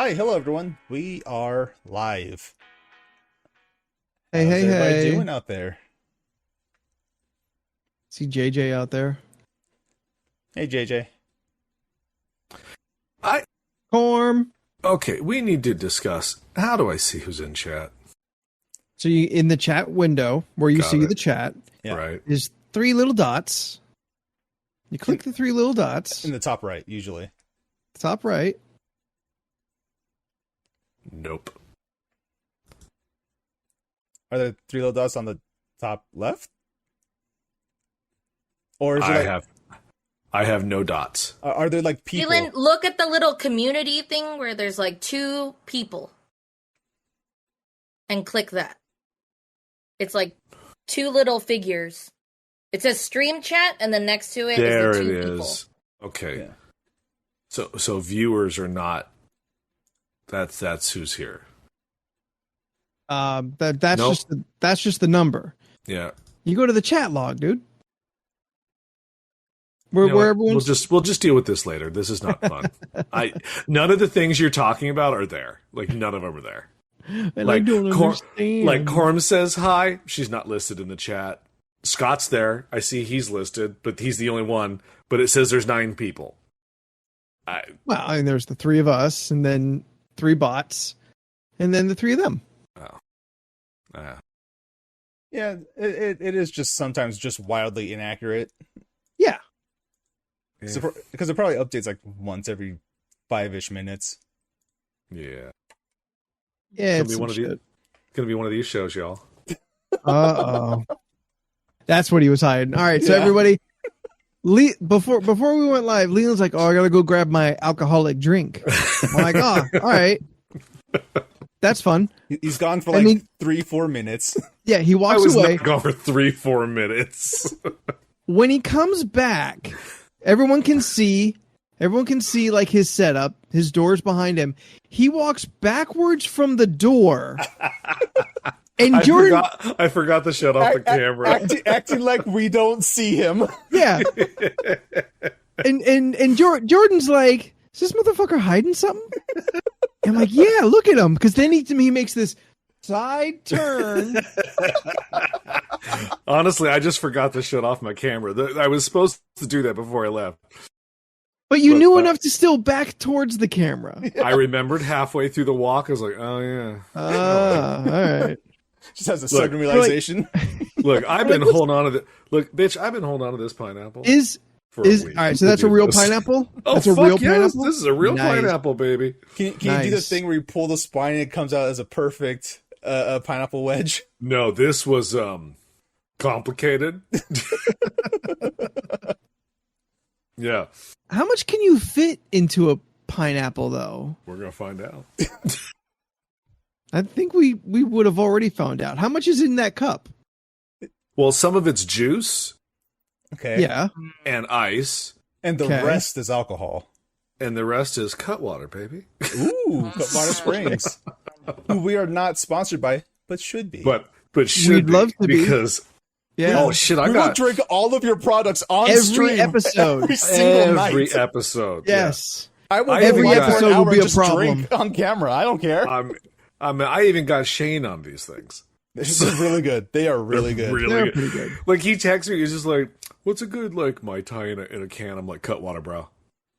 Hi, hello everyone. We are live. Hey, How's hey, everybody hey. doing out there? See JJ out there. Hey, JJ. Corm. Okay, we need to discuss, how do I see who's in chat? So you in the chat window where you Got see it. the chat, Yeah. Right? there's three little dots. You click the three little dots. In the top right, usually. Top right. Nope. Are there three little dots on the top left? Or is it I have no dots. are there like people? Dylan, look at the little community thing where there's like two people. And click that. It's like two little figures. It says stream chat, and then next to it There is it the two people. is. Okay. Yeah. So viewers are not. That's who's here. That's Nope. just the number. Yeah. You go to the chat log, dude. You know Where what? everyone's we'll just deal with this later. This is not fun. None of the things you're talking about are there. Like none of them are there. and I like don't understand. Like Corm says hi. She's not listed in the chat. Scott's there. I see he's listed, but he's the only one. But it says there's 9 people. Well, I mean, there's the three of us, and then 3 bots, and then the 3 of them. Yeah, it is just sometimes just wildly inaccurate. Yeah. Because it probably updates like once every 5-ish minutes. Yeah. Yeah, Gonna be one of these. Gonna be one of these shows, y'all. Uh-oh. That's what he was hiding. All right, so Yeah. everybody, before we went live, Leland's like, "Oh, I gotta go grab my alcoholic drink." I'm like, "Oh, all right, that's fun." He's gone for I like mean- 3-4 minutes. Yeah, he I walks was away. not gone for 3-4 minutes. When he comes back, everyone can see like his setup. His door's behind him. He walks backwards from the door. And Jordan, I forgot to shut off the camera. Acting like we don't see him. yeah. And Jordan's like, "Is this motherfucker hiding something?" I'm like, "Yeah, look at him." Because then he makes this side turn. Honestly, I just forgot to shut off my camera. I was supposed to do that before I left. But you But- knew enough to still back towards the camera. I remembered halfway through the walk. I was like, oh, yeah. All right. Just has a Look, sudden realization. Look, I've been holding on to the... Look, bitch, I've been holding on to this pineapple for a All week. right, so that's a real This. pineapple? Oh, That's a fuck real yes. pineapple? This is a real Nice. pineapple, baby. Can you do the Nice. thing where you pull the spine and it comes out as a perfect pineapple wedge? No, this was complicated. Yeah, How much can you fit into a pineapple, though? we're going to find out. I think we would have already found out. How much is in that cup? Well, some of it's juice Okay. Yeah. and ice, And the Okay. rest is alcohol. and the rest is Cutwater, baby. Ooh, Cutwater Springs. Who we are not sponsored by, but should be. But should We'd love to be. because Yeah. oh shit, I we will got drink all of your products on Every stream episode. every single every night. episode. Yes. I will Every go live for an episode will hour be and a just problem. drink on camera. I don't care. I even got Shane on these things. They're really good. They are really good. Really They're good. pretty good. Like he texts me, he's just like, "What's a good like Mai Tai in a can?" I'm like, "Cutwater, bro,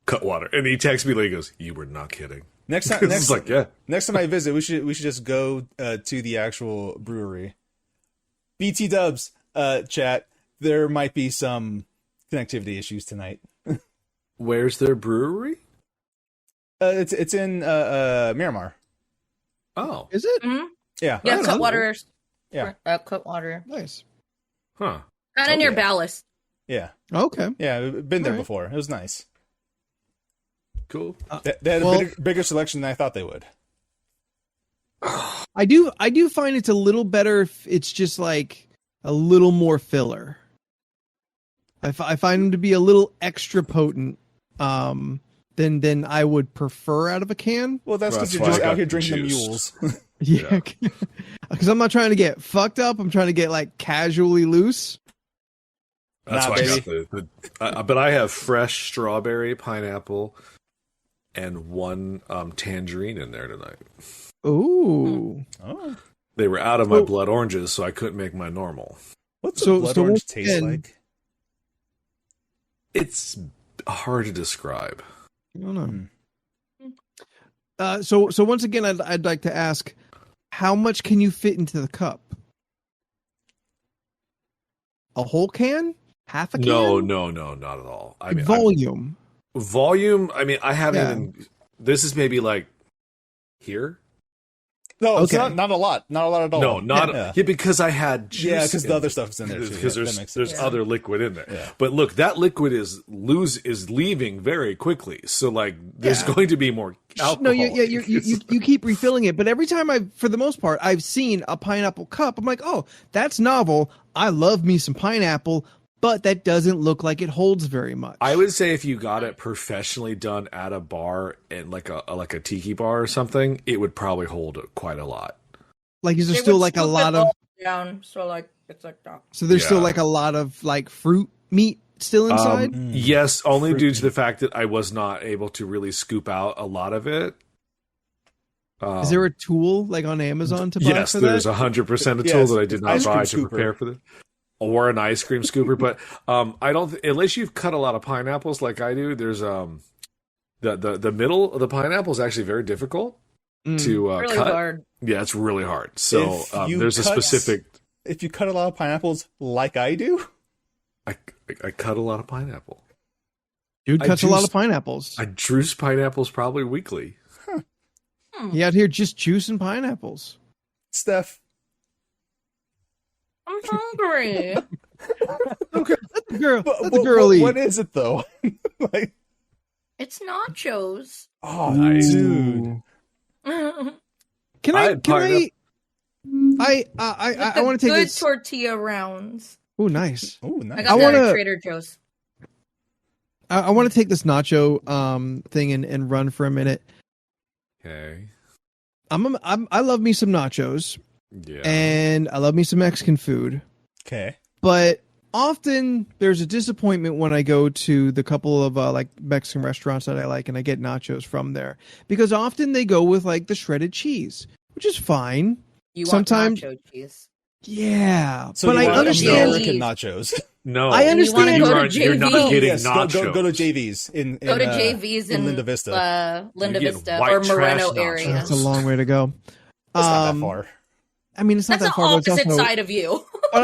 Cutwater." And he texts me like, he goes, "You were not kidding." Next time, It's like, yeah, next time I visit, we should just go to the actual brewery. BT Dubs, chat. There might be some connectivity issues tonight. where's their brewery? It's in Miramar. Oh, Is it? Mhm. Yeah. Yeah, know. Cutwater. Yeah. Cutwater. Nice. huh. Kind of near Okay. Ballast. Yeah. Okay. Yeah. We've been there Alright. before. It was nice. Cool. They had well- a bigger selection than I thought they would. I do find it's a little better if it's just like a little more filler. I find them to be a little extra potent than I would prefer out of a can. Well, that's because That's you're why just I out got here the drinking the juice. mules. Yeah. Because I'm not trying to get fucked up. I'm trying to get like casually loose. That's Nah, why I got the but I have fresh strawberry, pineapple, and one tangerine in there tonight. Ooh. Oh. They were out of my blood oranges, so I couldn't make my normal. What's a blood orange once taste again- like? It's hard to describe. I don't know. So once again, I'd like to ask, how much can you fit into the cup? A whole can? Half a can? No, not at all. I mean, volume. Volume. I mean, I haven't Yeah. even. This is maybe like here. No, it's Okay. not a lot. Not a lot at all. No, not Yeah. because I had juice. Yeah, because the in other it. stuff's in there too. Because Yeah, that makes there's sense. other liquid in there. Yeah. But look, that liquid is leaving very quickly. So like, there's Yeah. going to be more alcohol. No, you keep refilling it, but every time for the most part, I've seen a pineapple cup, I'm like, oh, that's novel. I love me some pineapple, but that doesn't look like it holds very much. I would say if you got it professionally done at a bar and like a tiki bar or something, it would probably hold quite a lot. Like, is there They still would like a scoop it lot of? all down, so like it's like that. So there's still Yeah. like a lot of like fruit meat still inside. Yes, only Fruit due to the fact that I was not able to really scoop out a lot of it. Is there a tool like on Amazon to buy Yes, for there's that? 100% a tool Yes, that I did not ice cream buy to scooper. prepare for this. Or an ice cream scooper, but I don't. Unless you've cut a lot of pineapples like I do, there's the middle of the pineapple is actually very difficult to Really cut. hard. Yeah, it's really hard. So If you there's a cut- specific. If you cut a lot of pineapples like I do, I cut a lot of pineapple. Dude I cuts a lot juice- of pineapples. I juice pineapples probably weekly. He out here just juicing pineapples. Steph. I'm hungry. Let the girl, But, let the girl eat. what is it though? Like, It's nachos. oh, Nice. dude. With Can I I? had Can pineapple. I the want to take good this. tortilla rounds. Oh, nice. Oh, I nice. got I that wanna- at Trader Joe's. I want to take this nacho thing and run for a minute. Okay. I love me some nachos Yeah. and I love me some Mexican food, Okay. but often there's a disappointment when I go to the couple of like Mexican restaurants that I like and I get nachos from there because often they go with like the shredded cheese, which is fine. You Sometimes- want nacho cheese? Yeah, So but you I want understand. American nachos. No, I understand- You You wanna go aren't. to You're not JV? getting Yes, nachos. go to JV's in Go to JV's in Linda Vista. Linda You get Vista white or trash Moreno nachos. area. That's a long way to go. It's not that far. I mean, it's not That's that the far, but it's opposite also. side of you. But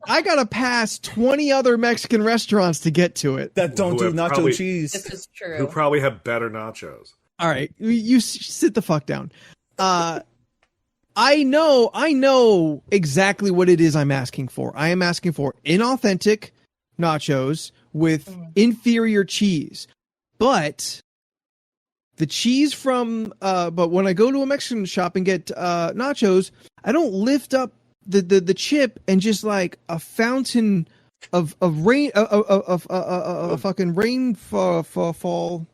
I gotta pass 20 other Mexican restaurants to get to it. That don't Who do have nacho probably- cheese. This is Who true. probably have better nachos. All right, you sit the fuck down. I know exactly what it is I'm asking for. I am asking for inauthentic nachos with inferior cheese. But the cheese from but when I go to a Mexican shop and get nachos, I don't lift up the chip and just like a fountain of rain of fucking rainfall.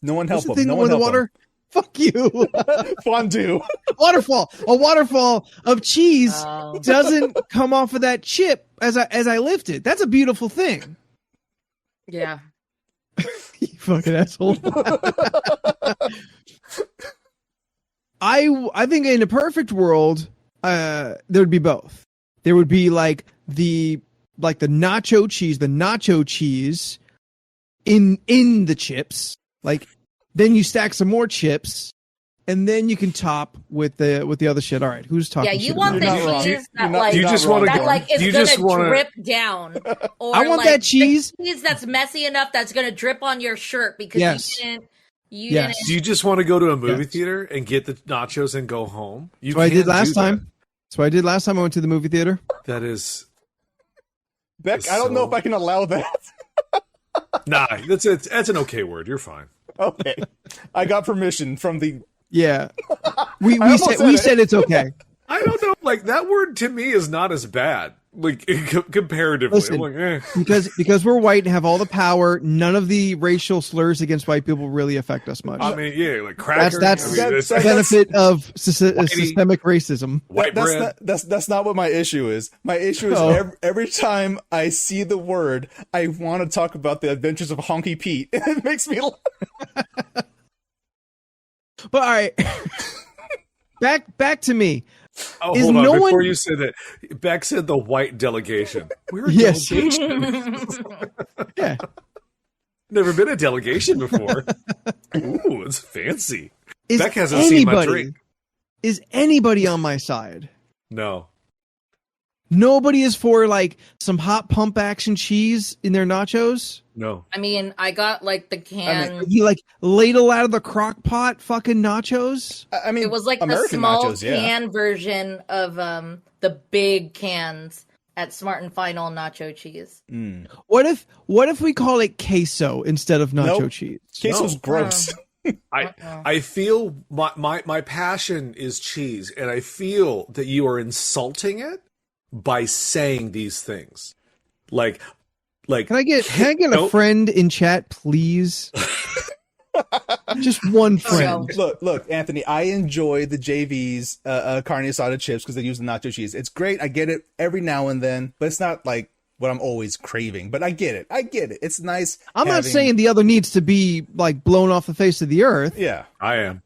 No one What's help the him. thing No with one the help water? Fuck you. him. Fondue. A waterfall of cheese Oh. doesn't come off of that chip as I lift it. That's a beautiful thing. Yeah. You fucking asshole. I think in a perfect world, there'd be both. There would be like the nacho cheese in the chips. Like then you stack some more chips, and then you can top with the other shit. All right, who's talking? Yeah, you shit want the about You're not wrong. cheese You're that not- like You you're just not want wrong. to that like is You gonna just wanna- drip down. Or I want like, that cheese. the cheese that's messy enough that's gonna drip on your shirt because Yes. you Yes. didn't Do you just want to go to a movie Yes. theater and get the nachos and go home? You That's what I did can last do that. time. That's what I did last time I went to the movie theater. That is Beck, I don't know So- if I can allow that. nah. That's an okay word. You're fine. Okay. I got permission from the. Yeah, we almost said said we it. said it's okay. I don't know. Like that word to me is not as bad. Like comparatively, Listen, I'm like, eh. because we're white and have all the power. None of the racial slurs against white people really affect us much. I mean, yeah, like cracker. That's I mean, that's- the that's- benefit of Whitey. systemic racism. white that's bread. not that's not what my issue is. My issue is Oh. every time I see the word, I want to talk about the adventures of Honky Pete. It makes me laugh. But all right, back to me. Oh, Is hold on. no Before one- you said that, Beck said the white delegation. We're a Yes. delegation. Yeah, Never been a delegation before. Ooh, it's fancy. is Beck hasn't seen my anybody drink. is anybody on my side? No. Nobody is for like some hot pump action cheese in their nachos. No. I mean, I got like the can. You like ladle out of the crock pot fucking nachos. I mean, It was like American the small nachos, yeah. can version of the big cans at Smart and Final nacho cheese. Mm. What if we call it queso instead of nacho Nope. cheese? Queso's No. gross. I feel my passion is cheese, and I feel that you are insulting it by saying these things. Like Can I get a Nope. friend in chat, please? Just one friend. Look, Anthony. I enjoy the JV's carne asada chips because they use the nacho cheese. It's great. I get it every now and then, but it's not like what I'm always craving. But I get it. It's nice. I'm not having- saying the other needs to be like blown off the face of the earth. Yeah. I am.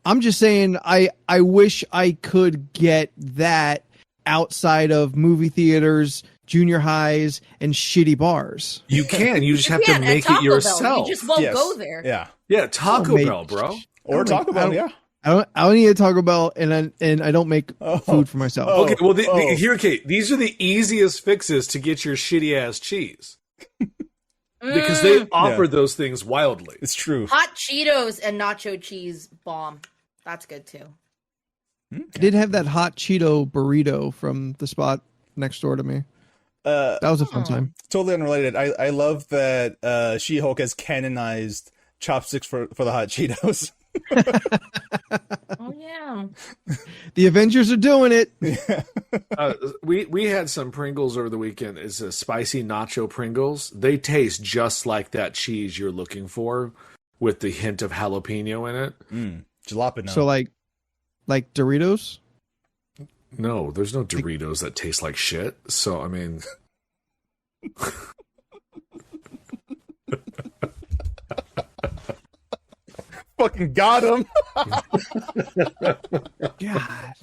I'm just saying I wish I could get that outside of movie theaters, junior highs, and shitty bars. You can. You just have to can't at make Taco it Bell. yourself. You just won't Yes. go there. Yeah. Yeah, Taco Oh, Bell, bro. Or Taco Bell. I Yeah. I don't need a Taco Bell, and I don't make Oh. food for myself. Oh. Okay, well, oh. here, Kate. These are the easiest fixes to get your shitty ass cheese because they offer those things wildly. It's true. Hot Cheetos and nacho cheese bomb. That's good too. I did have that hot Cheeto burrito from the spot next door to me. That was a fun time. Totally unrelated. I love that She-Hulk has canonized chopsticks for the hot Cheetos. Oh yeah. The Avengers are doing it. We had some Pringles over the weekend. It's a spicy nacho Pringles. They taste just like that cheese you're looking for, with the hint of jalapeno in it. Jalapeno. So like Doritos. No, there's no Doritos that taste like shit. So I mean, fucking got him. God.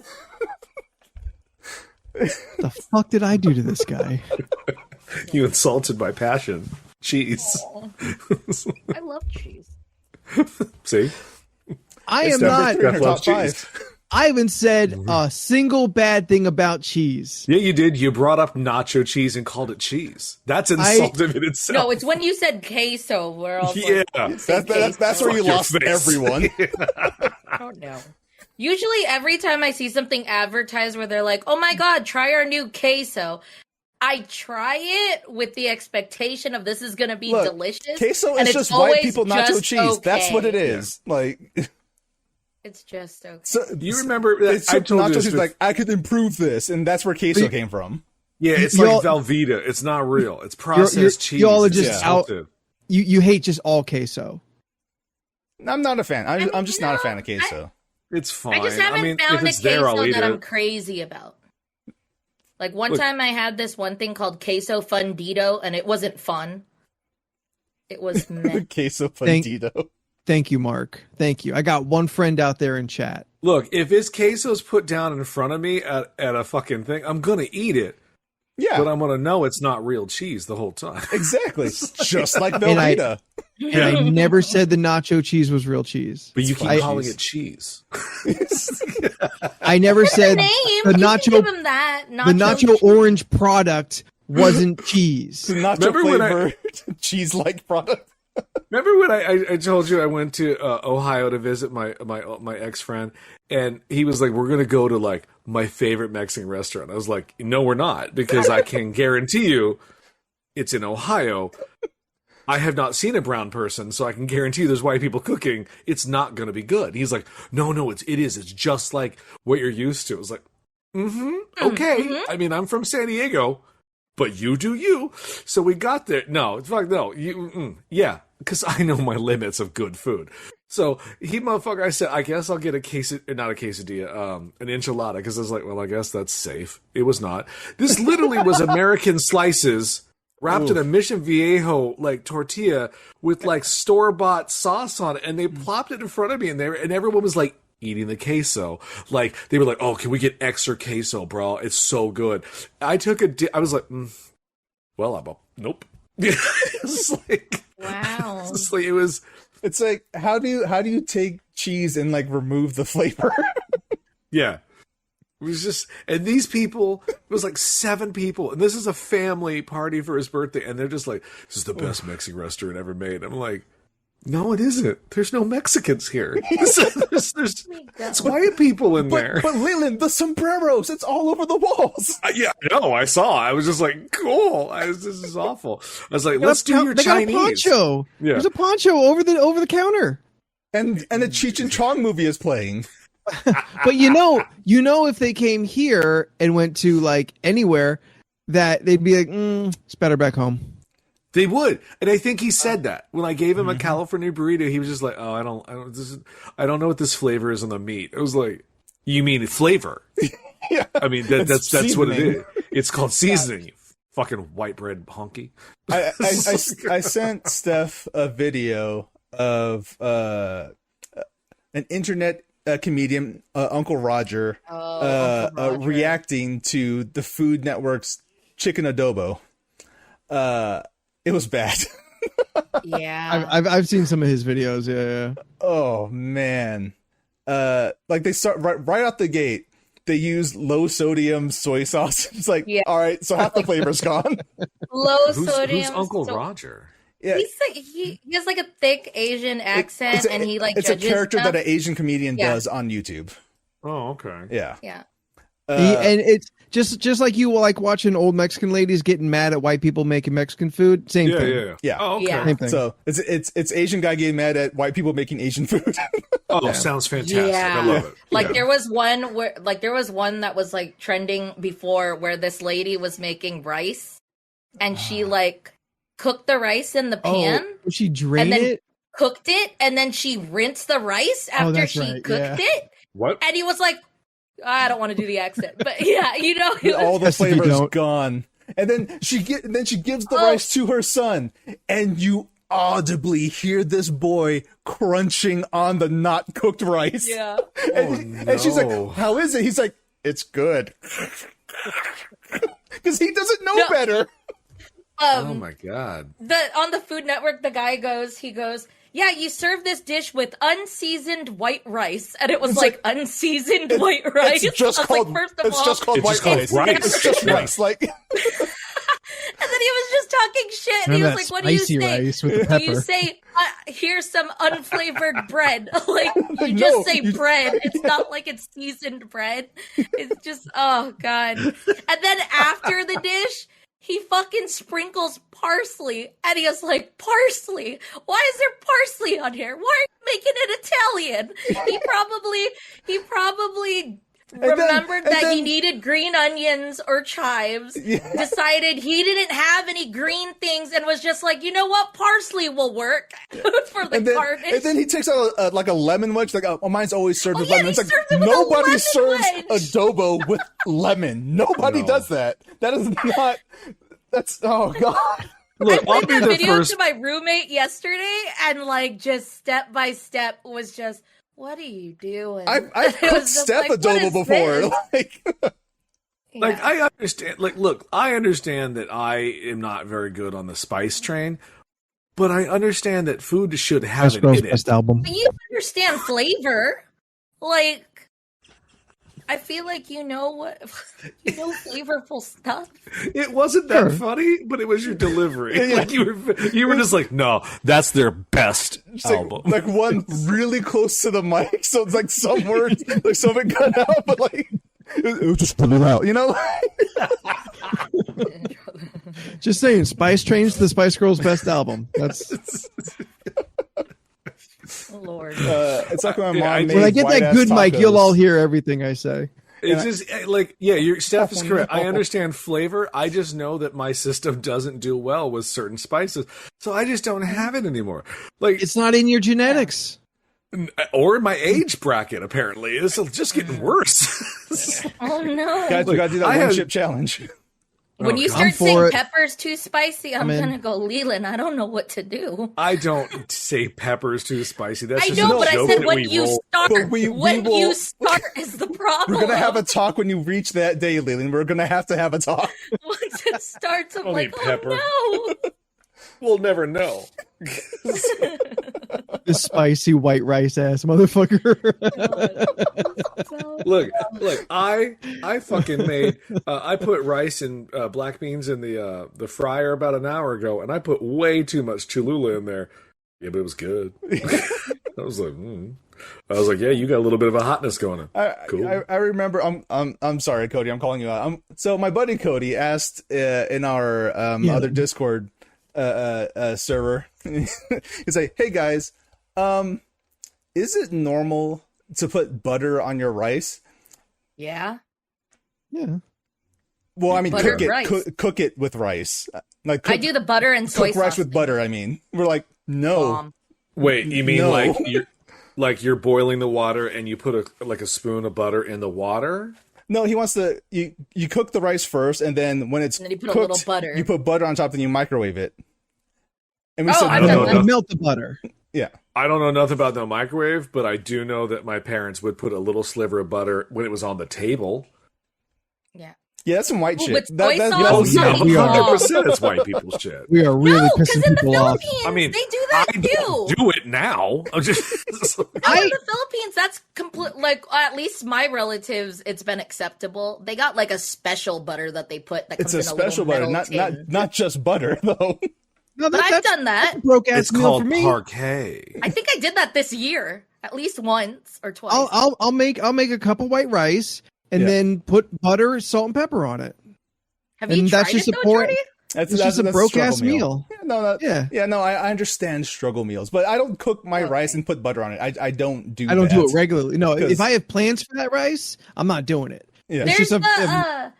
The fuck did I do to this guy? you insulted my passion. Cheese. I love cheese. See, I It's am number not. 3 in our Jeff top loves cheese. 5. I haven't said a single bad thing about cheese. yeah, you did. You brought up nacho cheese and called it chease. That's insultive in itself. No, it's when you said queso where I was Yeah. like, That's where you Fuck your lost face. everyone. I don't know. Usually every time I see something advertised where they're like, oh my god, try our new queso, I try it with the expectation of this is going to be Look, delicious. Queso and is it's just white always people nacho just cheese. That's what it okay. is. Like, It's just okay. so, You remember that it's I told nacho you this cheese. before. Like, I could improve this, and that's where queso came from. Yeah, it's Y'all- like Velveeta. It's not real. It's processed cheese. y'all are It's just insultive. You hate just all queso. I'm not a fan. I'm just not a fan of queso. It's fine. I just haven't mean, found if a it's there, I'll queso eat that I'm it. crazy about. Like one Look- time I had this one thing called queso fundito, and it wasn't fun. It was meh. Queso Thank- fundido. Thank you, Mark. Thank you. I got one friend out there in chat. Look, if it's queso's put down in front of me at a fucking thing, I'm gonna eat it. Yeah, But I'm gonna know it's not real cheese the whole time. exactly. Just like I- Velveeta. And I never said the nacho cheese was real cheese. But you keep I- calling it cheese. I never said Name. the You can nacho give him that. the nacho orange product wasn't cheese. Nacho Remember when I- flavored cheese-like product. Remember when I told you I went to Ohio to visit my ex friend, and he was like, "We're gonna go to like my favorite Mexican restaurant." I was like, "No, we're not, because I can guarantee you, it's in Ohio. I have not seen a brown person, so I can guarantee you there's white people cooking. It's not gonna be good." He's like, "No, it is. It's just like what you're used to." I was like, okay. I mean, I'm from San Diego. But you do you. So we got there. No, fuck no. Yeah, because I know my limits of good food. So I said, I guess I'll get not a quesadilla, an enchilada, because I was like, well, I guess that's safe. It was not. This literally was American slices wrapped in a Mission Viejo like tortilla with like store-bought sauce on it, and they plopped it in front of me, and everyone was like eating the queso. Like they were like, "Oh, can we get extra queso, bro? It's so good." I took I was like, "Well, nope." It's like, Wow. it was. It's like, how do you take cheese and like remove the flavor? Yeah. It was just, and these people, it was like 7 people, and this is a family party for his birthday, and they're just like, "This is the best Mexican restaurant ever made." I'm like, no, it isn't. There's no Mexicans here. There's white people in there. But Leland, the sombreros, it's all over the walls. Yeah, no, I saw. I was just like, cool. This is awful. I was like, let's do your they Chinese. Got a poncho. Yeah. There's a poncho over the counter. And a Cheech and Chong movie is playing. But you know, if they came here and went to like anywhere, that they'd be like, it's better back home. They would, and I think he said that when I gave him a California burrito. He was just like, "Oh, I don't know what this flavor is on the meat." It was like, "You mean flavor?" Yeah, I mean that's what it seasoning. is. It's called seasoning. You fucking white bread honky. I sent Steph a video of an internet comedian, Uncle Roger, Uncle Roger. reacting to the Food Network's chicken adobo. It was bad. Yeah. I've seen some of his videos. Yeah. Oh man. Like they start right out the gate. They use low sodium soy sauce. It's like, Yeah. all right, so half the flavor's gone. Low sodium. Who's Uncle so- Roger? Yeah, He's like he has like a thick Asian accent, and he like it's a judges character stuff. that an Asian comedian Yeah. does on YouTube. Oh, okay. Yeah. Yeah. And it's just like you like watching old Mexican ladies getting mad at white people making Mexican food. Same Yeah, thing. yeah, Yeah. Oh, okay. Yeah. Same thing. So it's Asian guy getting mad at white people making Asian food. Oh, sounds fantastic. Yeah. I love it. Like Yeah. there was one that was like trending before where this lady was making rice, and she like cooked the rice in the pan, Oh, she drained and then it. cooked it, and then she rinsed the rice after that's she right, cooked yeah. it, What? and he was like, I don't want to do the accent, but yeah, you know, it was, All the Best if you flavor's don't. gone. And then she gives the Oh. rice to her son, and you audibly hear this boy crunching on the not cooked rice. yeah. And she's no. like, "How is it?" He's like, "It's good," because he doesn't know No. better. Oh my god. On the Food Network, the guy goes, yeah, you serve this dish with unseasoned white rice, and it was It's like unseasoned white rice. It's just I was called. like, first of It's all, just called It's white just called rice. rice. It's just Yeah. rice. Like, and then he was just talking shit, and he Remember was that like, "What do you spicy say? rice with the Do you pepper. say here's some unflavored bread? Like you No, just say you- bread. It's not like it's seasoned bread. It's just oh god." And then after the dish, he fucking sprinkles parsley, and he was like, "Parsley? Why is there parsley on here? Why are you making it Italian?" He probably remembered and that he then- needed green onions or chives. Decided he didn't have any green things, and was just like, you know what, parsley will work for the and then, garnish. and then he takes out like a lemon wedge. Like, oh, mine's always served with yeah, lemon. he It's served like it with a nobody lemon serves wedge. adobo with lemon. Nobody No. does that. That is not. That's oh god. Look, I I'll played be that the video first. to my roommate yesterday, and like just step by step was just, what are you doing? I've It cooked was just step like, what adobo is before. this? Like, Like Yeah. I understand. Like, look, I understand that I am not very good on the spice train, but I understand that food should have Best it Girls in it. Best Album. But you understand flavor. Like, I feel like you know flavorful stuff. It wasn't that Sure. funny, but it was your delivery. Yeah. Like you were just like, no, that's their best it's album. like one really close to the mic, so it's like some words, like some of it cut out, but like it was just put it out, you know. Just saying, Spice Train's the Spice Girls Best Album. That's Lord. It's like when my Yeah, mom made when I get that white-ass good mic, you'll tacos. all hear everything I say. It's just like, yeah, your Steph is Oh, correct. no. I understand flavor. I just know that my system doesn't do well with certain spices, so I just don't have it anymore. Like, It's not in your genetics. or in my age bracket. Apparently, it's just getting worse. Oh no. Guys, we gotta do that I one had- chip challenge. When you I'm start for saying it. pepper's too spicy, I'm in. gonna go, Leland, I don't know what to do. I don't say pepper's too spicy. That's I just know, a but I joke said that when we you roll. start. But we when will- you start is the problem. We're gonna have a talk when you reach that day, Leland. We're gonna have to have a talk. Once it starts, I'm Only like, pepper. oh no. We'll never know. This spicy white rice ass motherfucker. Look! I fucking made. I put rice and black beans in the fryer about an hour ago, and I put way too much Cholula in there. Yeah, but it was good. I was like, yeah, you got a little bit of a hotness going on. Cool. I remember. I'm sorry, Cody. I'm calling you out. So my buddy Cody asked in our other Discord server. He's like, "Hey guys, is it normal to put butter on your rice?" Yeah. Yeah. Well, I mean, Buttered rice. cook it with rice. Like I do the butter and soy cook sauce. rice with butter. I mean, we're like, no. Wait, you mean No. you're boiling the water and you put a spoon of butter in the water? No, he wants to. You cook the rice first, and then when it's And then you put a cooked, little butter. you put butter on top, then you microwave it. And we Oh, said I've don't no. know. I melt the butter. Yeah, I don't know nothing about the microwave, but I do know that my parents would put a little sliver of butter when it was on the table. Yeah. yeah, that's some white Ooh, shit. with soy sauce? Oh, Yeah, yeah, we are. 100% it's white people's shit. We are really No, pissing because in the people off. Philippines, I mean, they do that I too. don't do it now. I'm just No, in the Philippines, that's complete. Like at least my relatives, it's been acceptable. They got like a special butter that they put. That it's comes a in special little butter, metal tin. not just butter though. No, But I've that's done that. broke ass it's meal called for me. parquet. I think I did that this year, at least once or twice. I'll make a cup of white rice and Yeah. then put butter, salt, and pepper on it. Have you and tried that's just it a though, pour- Jordy? That's It's just a broke struggle ass meal. Yeah, no, I understand struggle meals, but I don't cook my rice and put butter on it. I don't do. I don't that. do it regularly. No, 'Cause- if I have plans for that rice, I'm not doing it. Yeah. It's There's just the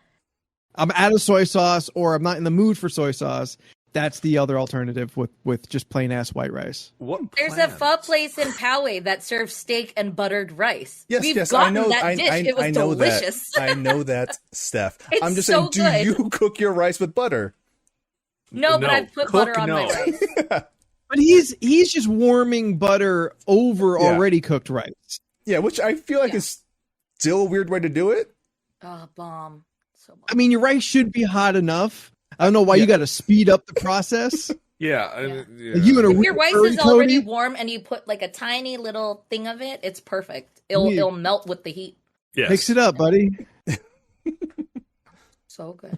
I'm out of soy sauce or I'm not in the mood for soy sauce. That's the other alternative with just plain ass white rice. What? there's a plans? pho place in Poway that serves steak and buttered rice. Yes, We've yes, I gotten know. that dish. It was I know delicious. that. I know that, Steph. It's I'm just so saying, do good. you cook your rice with butter? No, but No, I've put cook, butter on my no. rice. But he's just warming butter over Yeah. already cooked rice. Yeah, which I feel like Yeah. is still a weird way to do it. Oh, bomb. So bomb. I mean, your rice should be hot enough. I don't know why you got to speed up the process. Yeah. Yeah. Like, you in a If your rice hurry, is already Cody? warm and you put like a tiny little thing of it, it's perfect. It'll melt with the heat. Yes. Mix it up, buddy. So good.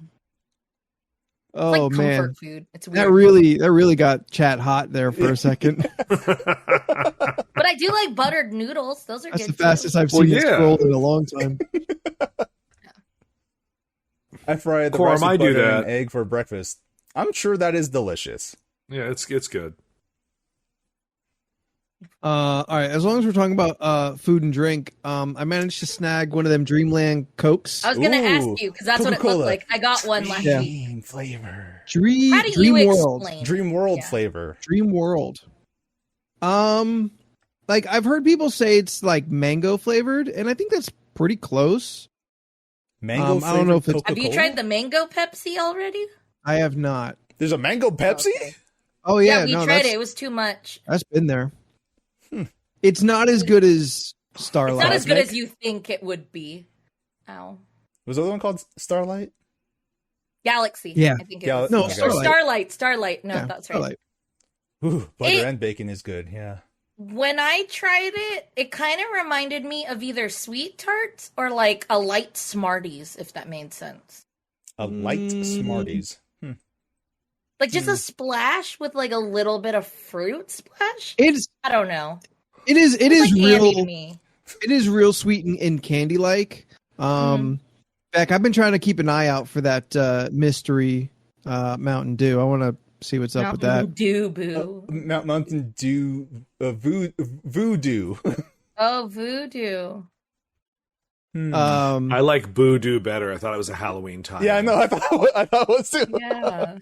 It's Oh like man, comfort food. It's weird. that really got chat hot there for a second. But I do like buttered noodles. Those are That's good the fastest I've Well, seen it yeah. scrolled in a long time. I fry the Quorum, rice with I do butter that. and egg for breakfast. I'm sure that is delicious. Yeah, it's good. All right, as long as we're talking about food and drink, I managed to snag one of them Dreamland Cokes. I was gonna Ooh, ask you because that's what it Coca-Cola. looked like. I got one last Yeah. week. Dream flavor. Dream How do you World. explain? Dream World Yeah. flavor. Dream World. Like I've heard people say it's like mango flavored, and I think that's pretty close. Mango flavored I don't know if it's- Have you tried the mango Pepsi already? I have not. There's a mango Pepsi? Okay. Oh Yeah, yeah, we no, tried that's, it. It was too much. that's been there. It's not as good as It's Starlight. not as good Cosmic? as you think it would be. Ow. Was the other one called Starlight? Galaxy. Yeah. I think it Gal- was. no, Or Starlight. Starlight. No, Yeah, that's right. Starlight. Ooh, butter It- and bacon is good. Yeah. When I tried it, it kind of reminded me of either sweet tarts or like a light Smarties, if that made sense. A light Smarties. Like just a splash with like a little bit of fruit splash. It's I don't know. it is It's like candy real. to me. It is real sweet and candy like. Beck, I've been trying to keep an eye out for that mystery Mountain Dew. I want to see what's up with that. Mountain Dew, boo. Mountain Dew Voodoo. Oh, voodoo. I like Voodoo better. I thought it was a Halloween time. Yeah, I know. I thought it was too. Yeah.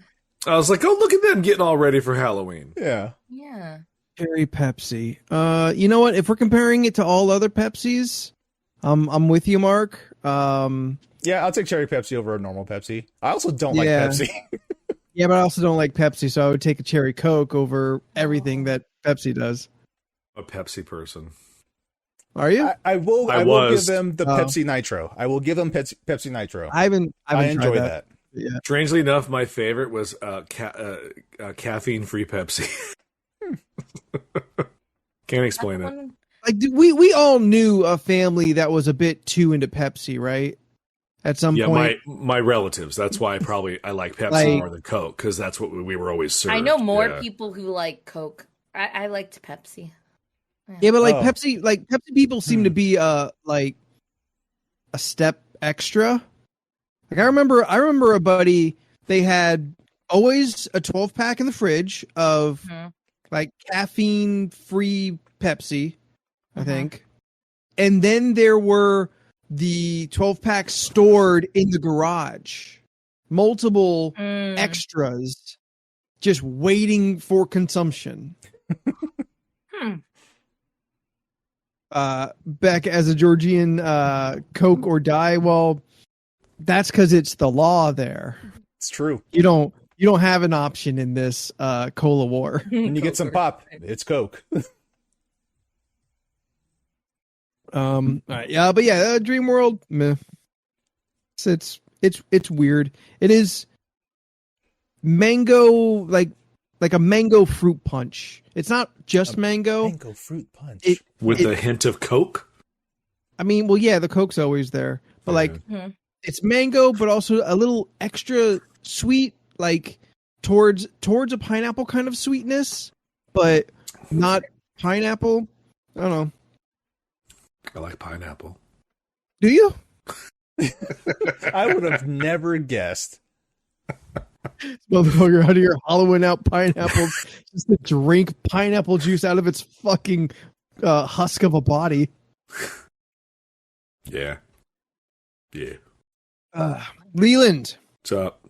I was like, oh, look at them getting all ready for Halloween. Yeah. Yeah. Cherry Pepsi. You know what? If we're comparing it to all other Pepsis, I'm with you, Mark. Yeah, I'll take cherry Pepsi over a normal Pepsi. I also don't like Yeah. Pepsi. Yeah, but I also don't like Pepsi, so I would take a cherry Coke over everything that Pepsi does. A Pepsi person. Are you? I will give was. them the Pepsi Nitro. I will give them Pepsi Nitro. I haven't enjoy tried that. Yeah. Strangely enough, my favorite was caffeine-free Pepsi. Can't explain it. Like we all knew a family that was a bit too into Pepsi, right? At some point. my relatives. That's why I like Pepsi more than Coke, because that's what we were always served. I know more people who like Coke. I liked Pepsi. Yeah, but Pepsi people seem to be like a step extra. Like I remember a buddy, they had always a 12-pack in the fridge of like caffeine-free Pepsi, I think. And then there were the 12-pack stored in the garage. Multiple extras just waiting for consumption. Back as a Georgian, Coke or die. Well, that's because it's the law there. It's true. You don't have an option in this cola war. When you get some pop, it's Coke. All right, yeah, but yeah, Dream World, meh. It's weird. It is mango, like a mango fruit punch. It's not just mango. Mango fruit punch with a hint of Coke. I mean, well, yeah, the Coke's always there, but it's mango, but also a little extra sweet, like towards a pineapple kind of sweetness, but not pineapple. I don't know. I like pineapple. Do you? I would have never guessed. Motherfucker out of here hollowing out pineapples just to drink pineapple juice out of its fucking husk of a body. Yeah. Leland, what's up?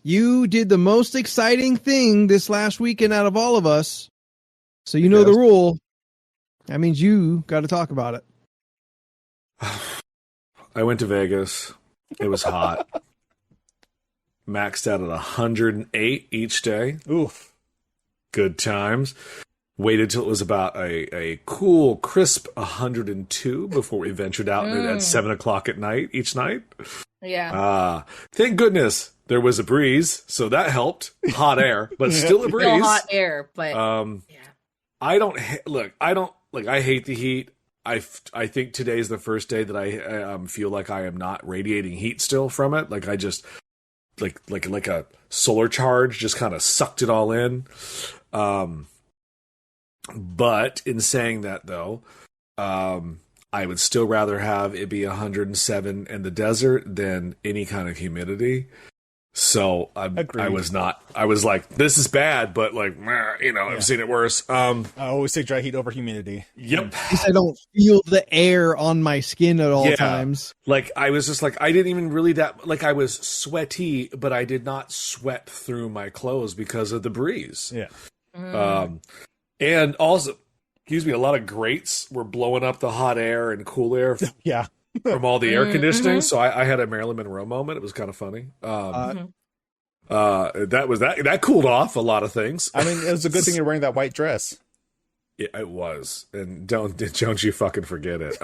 you did the most exciting thing this last weekend out of all of us. So you know the rule. That means you got to talk about it. I went to Vegas. It was hot. Maxed out at 108 each day. Oof. Good times. Waited till it was about a cool, crisp 102 before we ventured out at 7 o'clock at night each night. Yeah. Thank goodness there was a breeze, so that helped. Hot air, but still a breeze. Still hot air, but I don't I hate the heat. I think today's the first day that I feel like I am not radiating heat still from it. Like I just like a solar charge just kind of sucked it all in. But in saying that though, I would still rather have it be 107 in the desert than any kind of humidity. So I was like, this is bad, but like, I've seen it worse. I always say dry heat over humidity. Yep. At least I don't feel the air on my skin at all times. Like I was just like, I didn't even really I was sweaty, but I did not sweat through my clothes because of the breeze. Yeah. And also, excuse me, a lot of grates were blowing up the hot air and cool air. Yeah. From all the air conditioning, so I had a Marilyn Monroe moment. It was kind of funny. That cooled off a lot of things. I mean, it was a good thing you're wearing that white dress. Yeah, it was, and don't you fucking forget it.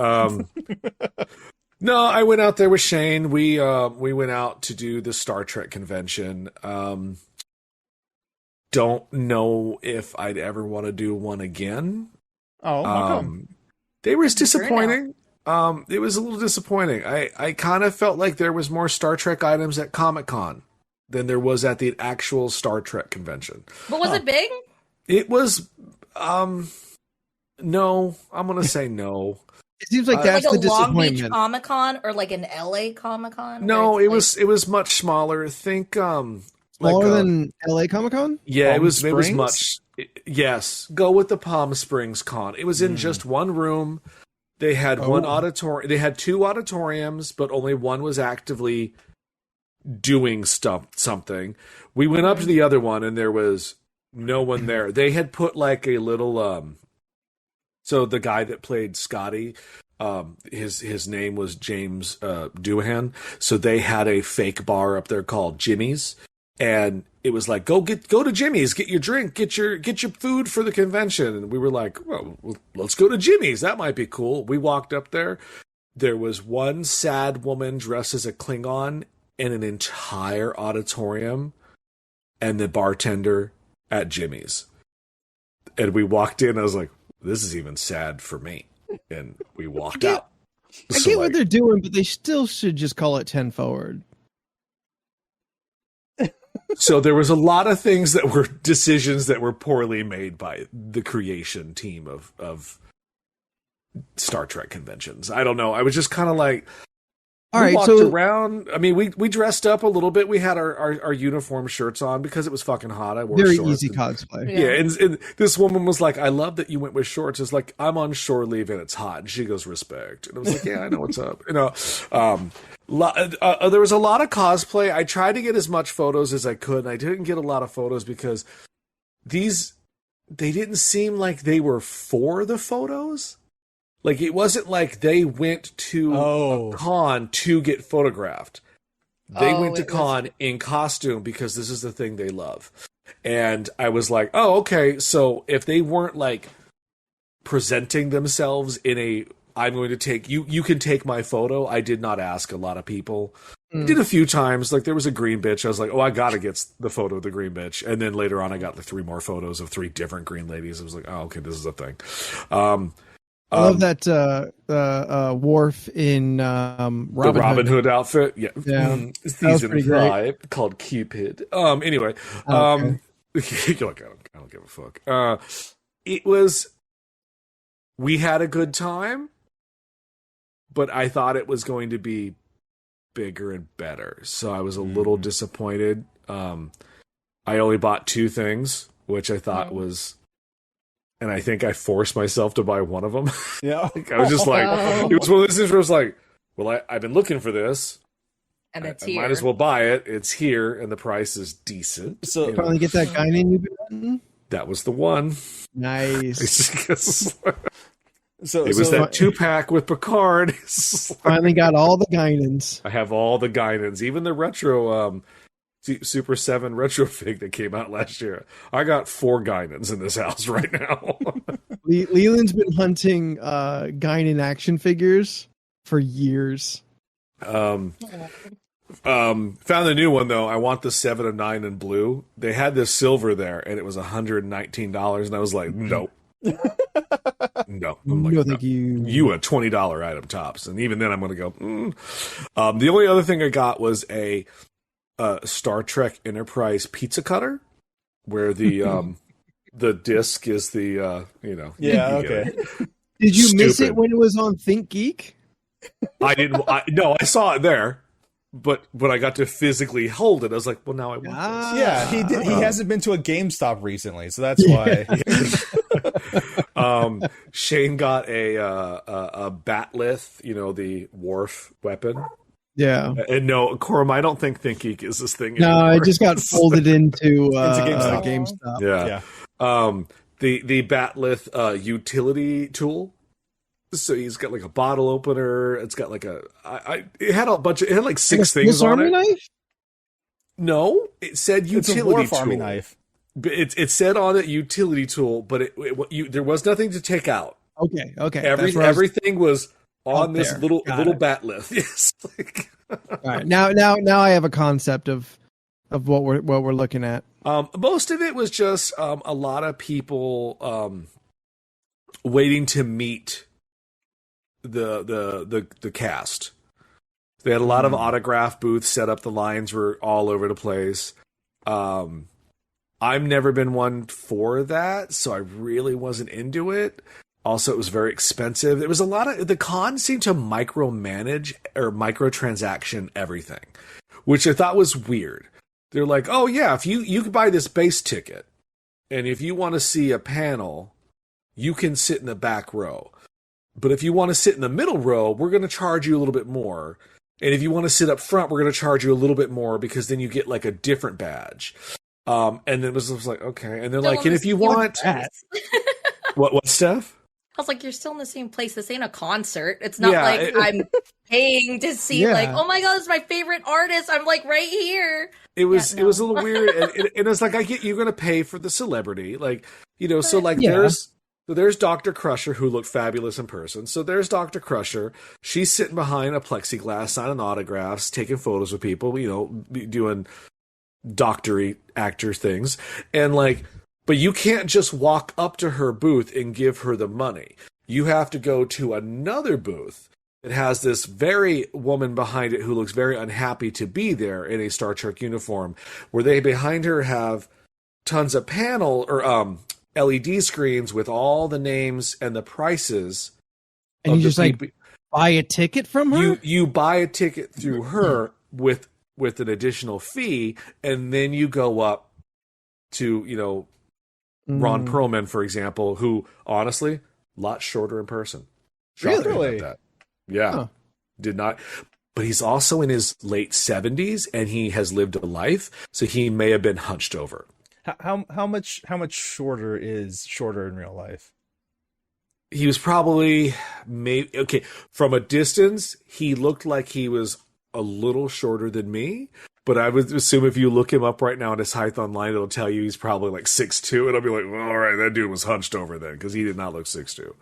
No, I went out there with Shane. We went out to do the Star Trek convention. Don't know if I'd ever want to do one again. Oh, how come? They were disappointing. It was a little disappointing. I kind of felt like there was more Star Trek items at Comic-Con than there was at the actual Star Trek convention. But was it big? It was, no, I'm going to say no. It seems like that's like the a Long Beach disappointment. Comic-Con or like an LA Comic-Con? No, it was much smaller. Think, Smaller than LA Comic-Con? Yeah, Palm it was Springs? much. Yes, go with the Palm Springs Con. It was in just one room. They had one auditorium. They had two auditoriums, but only one was actively doing something. We went up to the other one, and there was no one there. They had put like a little So the guy that played Scotty, his name was James Doohan. So they had a fake bar up there called Jimmy's, and it was like go to Jimmy's, get your drink, get your food for the convention. And we were like, well, let's go to Jimmy's. That might be cool. We walked up there. There was one sad woman dressed as a Klingon in an entire auditorium, and the bartender at Jimmy's. And we walked in. I was like, this is even sad for me. And we walked out. I get what they're doing, but they still should just call it 10 forward. So there was a lot of things that were decisions that were poorly made by the creation team of Star Trek conventions. I don't know. I was just kind of like, all right, walked so around. I mean, we dressed up a little bit. We had our uniform shirts on because it was fucking hot. I wore very shorts easy cosplay. Yeah, and this woman was like, I love that you went with shorts. It's like, I'm on shore leave and it's hot. And she goes, respect. And I was like, yeah, I know what's up. You know, there was a lot of cosplay. I tried to get as much photos as I could, and I didn't get a lot of photos because they didn't seem like they were for the photos. Like, it wasn't like they went to a con to get photographed. They went to con in costume because this is the thing they love. And I was like, oh, okay. So if they weren't like presenting themselves in a, I'm going to take, you can take my photo. I did not ask a lot of people. I did a few times. Like, there was a green bitch. I was like, oh, I got to get the photo of the green bitch. And then later on, I got like 3 more photos of 3 different green ladies. I was like, oh, okay, this is a thing. I love that Worf in Robin Hood outfit. Yeah. Season 5 called Cupid. Anyway. Okay. You're like, I don't give a fuck. It was, we had a good time, but I thought it was going to be bigger and better. So I was a little disappointed. I only bought 2 things, which I thought was, and I think I forced myself to buy one of them. Yeah. I was just like, it was one of those things where I was like, well, I've been looking for this. And it's I here. might as well buy it. It's here, and the price is decent. So You know, finally get that Guinan you've been wanting? that was the one. Nice. So It was that 2-pack with Picard. Finally got all the Guinans. I have all the Guinans, even the retro Super 7 retro fig that came out last year. I got 4 Guinans in this house right now. Leland's been hunting Guinan action figures for years. Found the new one though. I want the 7 of 9 in blue. They had this silver there, and it was $119, and I was like, nope. No, I'm like, No, thank you. You a $20 item tops, and even then I'm going to go. The only other thing I got was a Star Trek Enterprise pizza cutter, where the disc is the yeah, you get okay. it. Did you miss Stupid. it when it was on Think Geek? I didn't. No, I saw it there, but when I got to physically hold it, I was like, well, now I want this. Yeah, he did. He hasn't been to a GameStop recently, so that's why. Shane got a batleth, the Worf weapon. Yeah. And no, Corum, I don't think ThinkGeek is this thing No, anymore. it just got folded into GameStop. GameStop. Yeah. The batleth utility tool. So he's got like a bottle opener. It's got like it had like 6 things Swiss on Army it. knife? No, it said It's a utility Warf tool. Army knife. It said on it utility tool, but there was nothing to take out. Okay. Everything was on Out this there. little Got it. batleth. Yes. All right. Now I have a concept of what we're looking at. Most of it was just a lot of people waiting to meet the cast. They had a lot of autograph booths set up. The lines were all over the place. I've never been one for that, so I really wasn't into it. Also, it was very expensive. There was a lot of the con seemed to micromanage or microtransaction everything, which I thought was weird. They're like, oh yeah, if you could buy this base ticket, and if you want to see a panel, you can sit in the back row. But if you want to sit in the middle row, we're going to charge you a little bit more. And if you want to sit up front, we're going to charge you a little bit more because then you get like a different badge. And then it was like, okay. And they're like, and if you want, what, Steph? I was like, you're still in the same place. This ain't a concert. It's not Yeah, like I'm paying to see like, oh my god, it's my favorite artist. I'm like right here. It was Yeah, it was a no. little weird, and it's like I get you're gonna pay for the celebrity, like so like Yeah. there's Dr. Crusher who looked fabulous in person. So there's Dr. Crusher. She's sitting behind a plexiglass, signing autographs, taking photos with people, doing doctory actor things, and like, but you can't just walk up to her booth and give her the money. You have to go to another booth. It has this very woman behind it who looks very unhappy to be there in a Star Trek uniform, where they behind her have tons of panel or LED screens with all the names and the prices. And of you the just like people. buy a ticket from her? You buy a ticket through her with an additional fee, and then you go up to Ron Perlman, for example, who honestly a lot shorter in person. Shocked Really? about that. Yeah. Huh. Did not. But he's also in his late 70s, and he has lived a life, so he may have been hunched over. How much shorter is shorter in real life? He was probably from a distance, he looked like he was a little shorter than me. But I would assume if you look him up right now at his height online, it'll tell you he's probably like 6'2", and I'll be like, well, all right, that dude was hunched over then, because he did not look 6'2".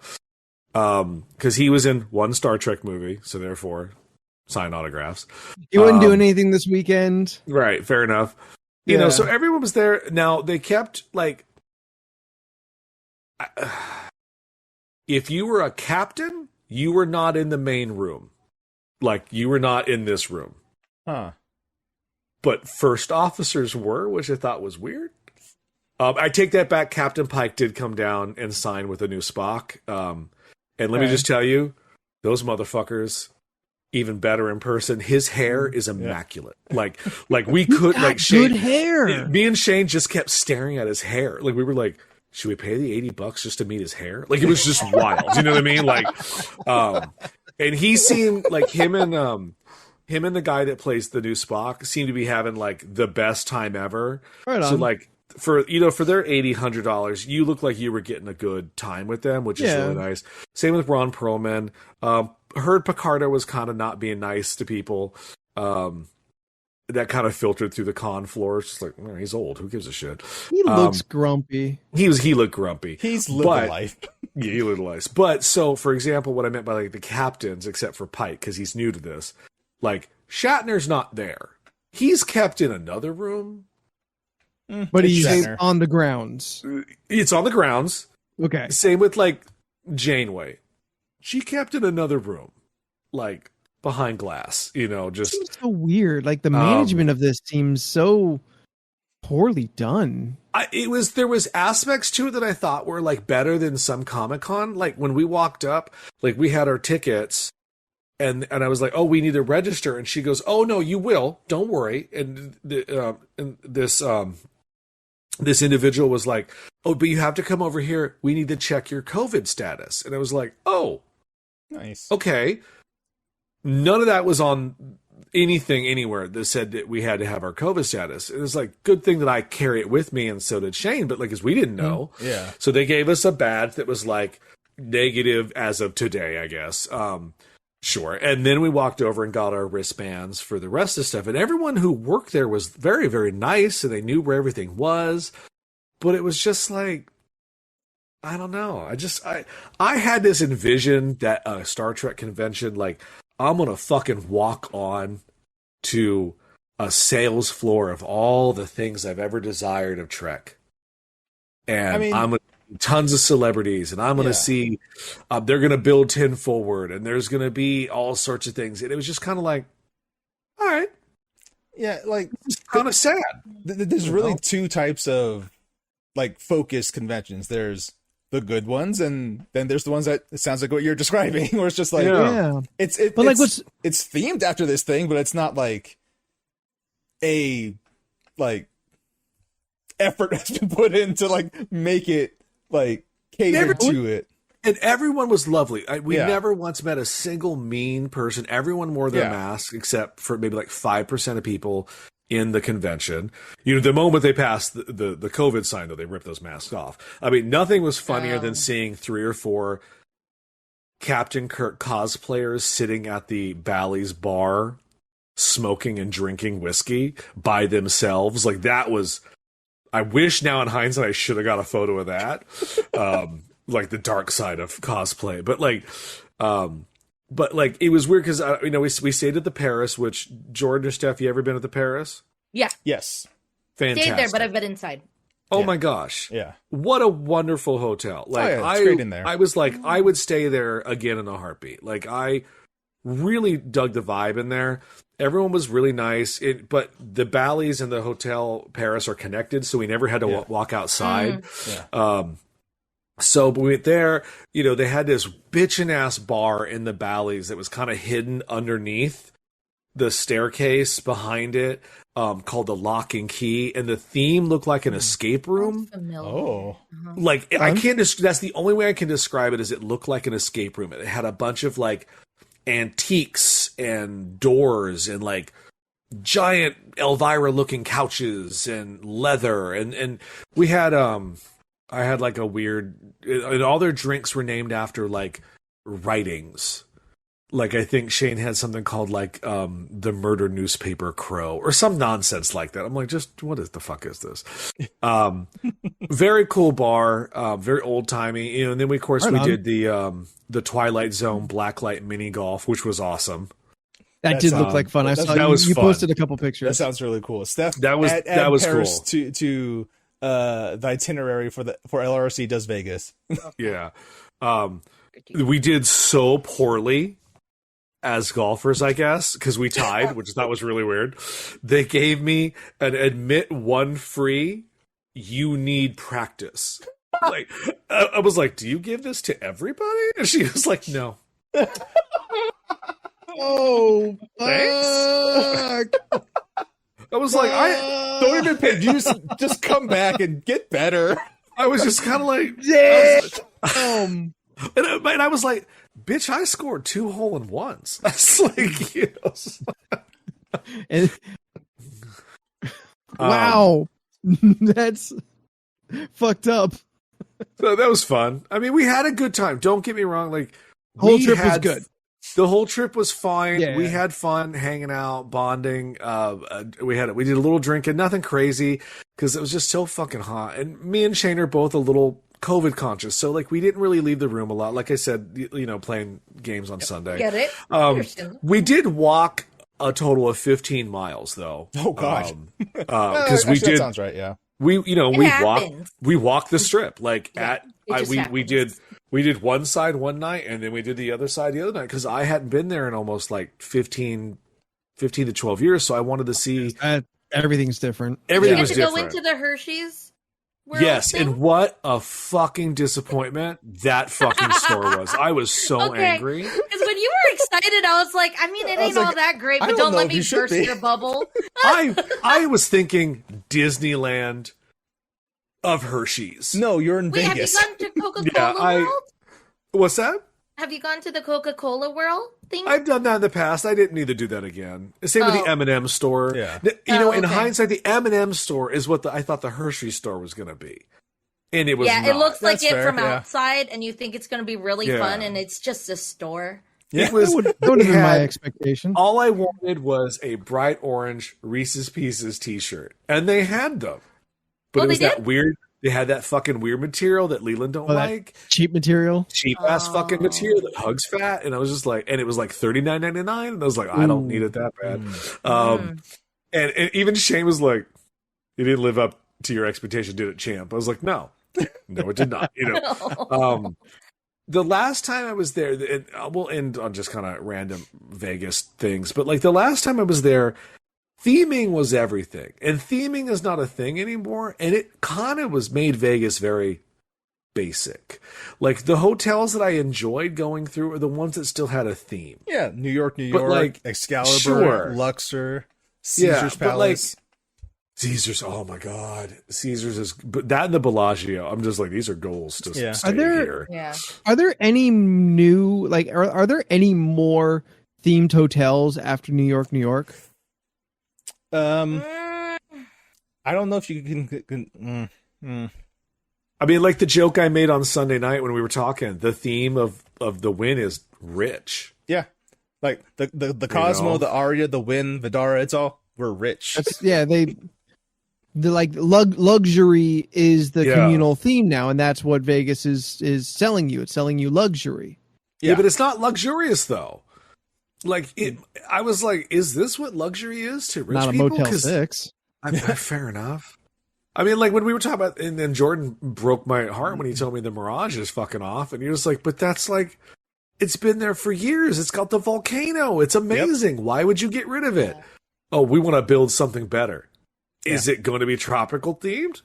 Because he was in one Star Trek movie, so therefore, sign autographs. You wouldn't do anything this weekend? Right, fair enough. Yeah. So everyone was there. Now, they kept, like, if you were a captain, you were not in the main room. Like, you were not in this room. Huh. But first officers were, which I thought was weird. I take that back. Captain Pike did come down and sign with a new Spock. And let me just tell you, those motherfuckers, even better in person. His hair is immaculate. Like we could like Shane. Good hair. Me and Shane just kept staring at his hair. Like we were like, should we pay the $80 just to meet his hair? Like it was just wild. You know what I mean? Like, and he seemed like him and the guy that plays the new Spock seemed to be having like the best time ever. Right on. So like for their $100, you look like you were getting a good time with them, which is really nice. Same with Ron Perlman. Heard Picardo was kind of not being nice to people. That kind of filtered through the con floor. It's just like, well, he's old. Who gives a shit? He looks grumpy. He looked grumpy. He's lived a life. Yeah, he lived a life. But so, for example, what I meant by like the captains, except for Pike, because he's new to this, like Shatner's not there. He's kept in another room. But he's Shatner. on the grounds. It's on the grounds. Okay. Same with like Janeway. She kept in another room, like behind glass. Just Seems so weird. Like the management of this seems so poorly done. There was aspects to it that I thought were like better than some Comic-Con. Like when we walked up, like we had our tickets. And I was like, oh, we need to register. And she goes, oh, no, you will. Don't worry. And this individual was like, oh, but you have to come over here. We need to check your COVID status. And I was like, oh, Nice. okay. None of that was on anything anywhere that said that we had to have our COVID status. It was like, good thing that I carry it with me. And so did Shane. But like, as we didn't know. Yeah. So they gave us a badge that was like negative as of today, I guess. Sure. And then we walked over and got our wristbands for the rest of the stuff. And everyone who worked there was very, very nice. And they knew where everything was. But it was just like, I don't know. I had this envision that a Star Trek convention, like, I'm going to fucking walk on to a sales floor of all the things I've ever desired of Trek. And I'm going to tons of celebrities, and I'm going to see they're going to build 10 forward, and there's going to be all sorts of things. And it was just kind of like, all right. Yeah, like It's kind of sad. There's really two types of like focused conventions. There's the good ones, and then there's the ones that it sounds like what you're describing, where it's just like it's themed after this thing, but it's not like a like effort has been put in to like make it like cater to it. And everyone was lovely. We never once met a single mean person. Everyone wore their masks, except for maybe like 5% of people in the convention. The moment they passed the COVID sign, though, they ripped those masks off. I mean, nothing was funnier than seeing 3 or 4 Captain Kirk cosplayers sitting at the Bally's bar, smoking and drinking whiskey by themselves. Like that was. I wish now in hindsight I should have got a photo of that, like the dark side of cosplay. But like it was weird because we stayed at the Paris. Which Jordan or Steph, you ever been at the Paris? Yeah. Yes. Fantastic. Stayed there, but I've been inside. Oh Yeah. my gosh. Yeah. What a wonderful hotel. Like it's great in there. I was like, I would stay there again in a heartbeat. Like I really dug the vibe in there. Everyone was really nice. But the Bally's and the Hotel Paris are connected, so we never had to walk outside. Yeah. So we went there, they had this bitchin' ass bar in the Bally's that was kind of hidden underneath the staircase behind it, called the Lock and Key, and the theme looked like an escape room. Familiar. Oh. Like I can't. That's the only way I can describe it. Is it looked like an escape room? It had a bunch of like antiques and doors and like giant Elvira looking couches and leather and we had I had like a weird, and all their drinks were named after like writings. Like I think Shane had something called like the Murder Newspaper Crow or some nonsense like that. I'm like, just what is the fuck is this? Very cool bar, very old timey. And then we did the Twilight Zone blacklight mini golf, which was awesome. That did look like fun. I saw you posted a couple pictures. That sounds really cool. Steph, that was Paris cool. To the itinerary for LRC does Vegas. Yeah. We did so poorly as golfers, I guess, because we tied, which I thought was really weird. They gave me an admit one free, you need practice. Like I was like, do you give this to everybody? And she was like, no. Oh, thanks. I was like, I don't even pay. You just come back and get better. I was just kind of like, damn. And I was like, bitch, I scored 2 hole-in-ones. I was like, And, wow, that's fucked up. So that was fun. I mean, we had a good time. Don't get me wrong. Like, whole trip was good. The whole trip was fine. Yeah. We had fun hanging out, bonding. We did a little drinking, nothing crazy, because it was just so fucking hot. And me and Shane are both a little COVID conscious, so like we didn't really leave the room a lot. Like I said, playing games on Sunday. Get it? We did walk a total of 15 miles though. Oh god, because we did. That sounds right. Yeah. We walked the strip like we did one side one night and then we did the other side the other night because I hadn't been there in almost like 15 to 12 years, so I wanted to see. Everything's different. Everything you was get to different. go into the Hershey's world Yes, thing? and what a fucking disappointment that fucking store was. I was so angry. Because when you were excited, I was like, I mean, it ain't all that great, but don't let me burst your bubble. I was thinking Disneyland of Hershey's. No, you're in Wait, Vegas. have you gone to Coca-Cola World? What's that? Have you gone to the Coca-Cola World thing? I've done that in the past. I didn't need to do that again. Same with the M&M store. Yeah. In hindsight, the M&M store is what I thought the Hershey store was going to be. And it was not. It looks like That's it fair, from yeah. outside, and you think it's going to be really fun, and it's just a store. Yeah. It was That would have been my expectation. All I wanted was a bright orange Reese's Pieces t-shirt. And they had them. But it was that weird. They had that fucking weird material that Leland don't like. Cheap material. Cheap ass fucking material that hugs fat. And I was just like, and it was like $39.99. And I was like, I don't need it that bad. And even Shane was like, you didn't live up to your expectation, did it, champ? I was like, no, it did not. The last time I was there, and we'll end on just kind of random Vegas things, but like the last time I was there, theming was everything. And theming is not a thing anymore. And it kind of was made Vegas very basic. Like the hotels that I enjoyed going through are the ones that still had a theme. Yeah, New York, like, Excalibur, sure. Luxor, Caesar's Palace. But like, Caesar's, oh my God. Caesar's is, but that and the Bellagio, I'm just like, these are goals to stay here. Yeah. Are there any new, like, are there any more themed hotels after New York, New York? I don't know if you can I mean, like the joke I made on Sunday night when we were talking, the theme of the Win is rich. Yeah, like the Cosmo, the Aria, the Win, Vidara. It's all we're rich. The like luxury is the communal theme now, and that's what Vegas is selling you. It's selling you luxury. Yeah, but it's not luxurious though. Like I was like, is this what luxury is to rich Not a people? Motel 6. Fair enough. I mean, like when we were talking about, and then Jordan broke my heart when he told me the Mirage is fucking off, and he was like, but that's like, it's been there for years. It's got the volcano. It's amazing. Yep. Why would you get rid of it? Oh, we want to build something better. Is it going to be tropical themed?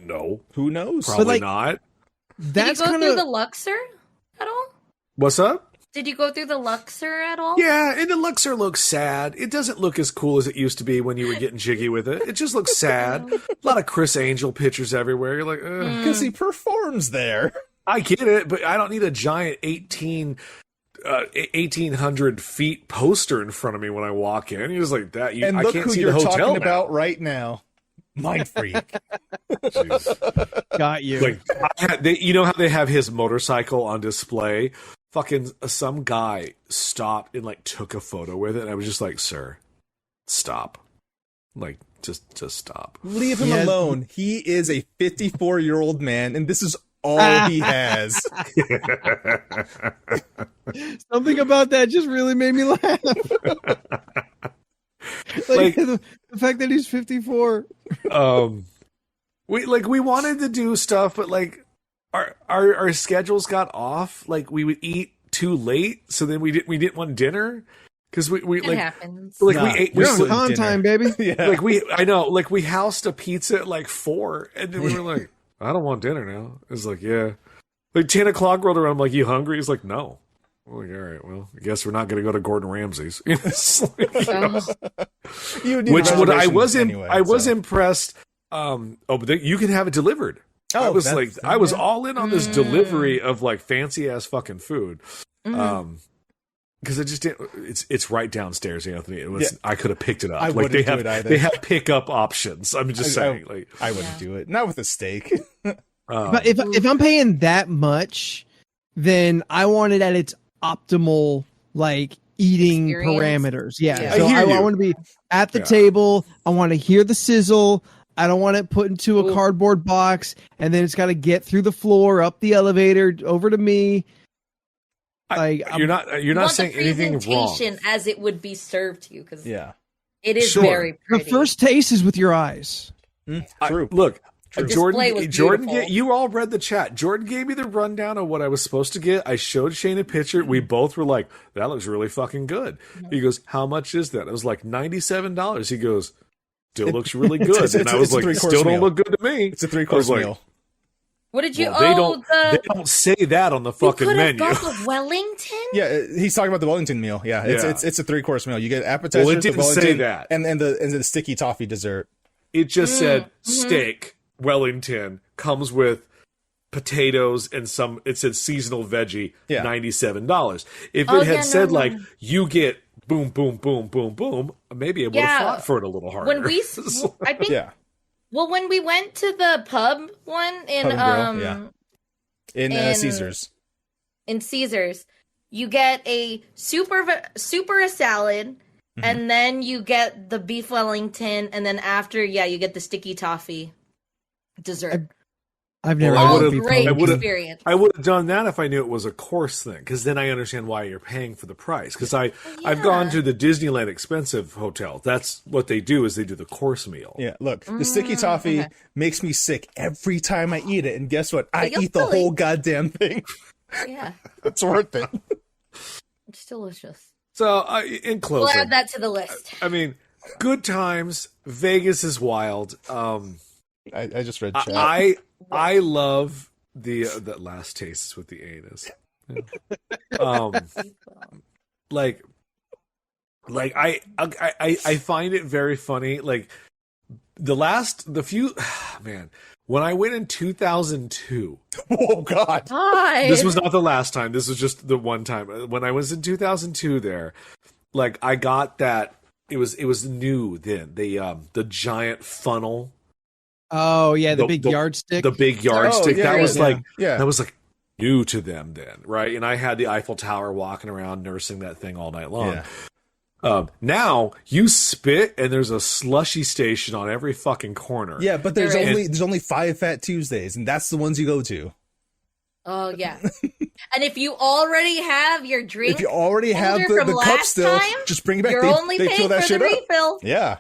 No. Who knows? Probably not. Did you go through the Luxor at all? What's up? Did you go through the Luxor at all? Yeah, and the Luxor looks sad. It doesn't look as cool as it used to be when you were getting jiggy with it. It just looks sad. A lot of Chris Angel pictures everywhere. You're like, because he performs there. I get it, but I don't need a giant 1,800 feet poster in front of me when I walk in. You're just like that. And I look can't who see you're the hotel talking now. about right now. Mind freak. Got you. Like, you know how they have his motorcycle on display? Fucking some guy stopped and like took a photo with it, and I was just like, "Sir, stop! Like, just stop. Leave him alone. He is a 54-year-old man, and this is all he has." Something about that just really made me laugh. like the fact that he's 54. We wanted to do stuff, but like our schedules got off. Like we would eat too late, so then we didn't want dinner because we it happens. Like nah, we ate. We're on con time, baby. Yeah. Like we housed a pizza at like 4, and then we were like, I don't want dinner now. It's like, yeah. Like 10 o'clock rolled around. I'm like, you hungry? He's like, no. I'm like, all right, well, I guess we're not going to go to Gordon Ramsay's. It's like, I was impressed. But you can have it delivered. I was all in on this delivery of like fancy ass fucking food. Because I just didn't. It's right downstairs, Anthony. I could have picked it up. I wouldn't do it either. They have pickup options. I'm just saying. I wouldn't do it. Not with a steak. But if I'm paying that much, then I want it at its optimal like eating parameters. Yeah. So I want to be at the table. I want to hear the sizzle. I don't want it put into a cardboard box and then it's got to get through the floor, up the elevator, over to me. You're not saying anything wrong as it would be served to you because it is very pretty. The first taste is with your eyes. True. Look, True. Jordan, you all read the chat. Jordan gave me the rundown of what I was supposed to get. I showed Shane a picture. We both were like, "That looks really fucking good." He goes, "How much is that?" I was like, $97. He goes, "Still looks really good." And I was like, "Still don't look good to me." It's a 3-course meal. What did you? They don't say that on the fucking menu. You could have got the Wellington. Yeah, he's talking about the Wellington meal. Yeah, it's a 3-course meal. You get appetizer, well, it didn't the Wellington, say that, and the sticky toffee dessert. It just said steak Wellington comes with potatoes and some. It said seasonal veggie, $97. If it had said like you get boom, boom, boom, boom, boom, maybe I would have fought for it a little harder. When we, I think. Well, when we went to the pub one in Caesars, you get a super salad, and then you get the beef Wellington, and then after you get the sticky toffee dessert. I've never. Experience. I would have done that if I knew it was a course thing, because then I understand why you're paying for the price. Because I've gone to the Disneyland expensive hotel. That's what they do is they do the course meal. Yeah, look, the sticky toffee makes me sick every time I eat it, and guess what? I eat the whole goddamn thing. Yeah, it's worth it. It's delicious. So, in closing, we'll add that to the list. I mean, good times. Vegas is wild. I just read chat. I love that last taste with the anus. I find it very funny. Like when I went in 2002. Oh God! This was not the last time. This was just the one time when I was in 2002. There, like I got that. It was new then. The giant funnel Oh yeah, the big yardstick. The big yardstick. yeah, that was yeah, like yeah. that was like new to them then, right? And I had the Eiffel Tower walking around nursing that thing all night long. Yeah. Now you spit and there's a slushy station on every fucking corner. Yeah, but there's There only 5 Fat Tuesdays, and that's the ones you go to. Oh yeah. And if you already have your drink, If you already have from the cup last still, time, just bring it back. you're only they paying fill that for shit the up. refill. Yeah,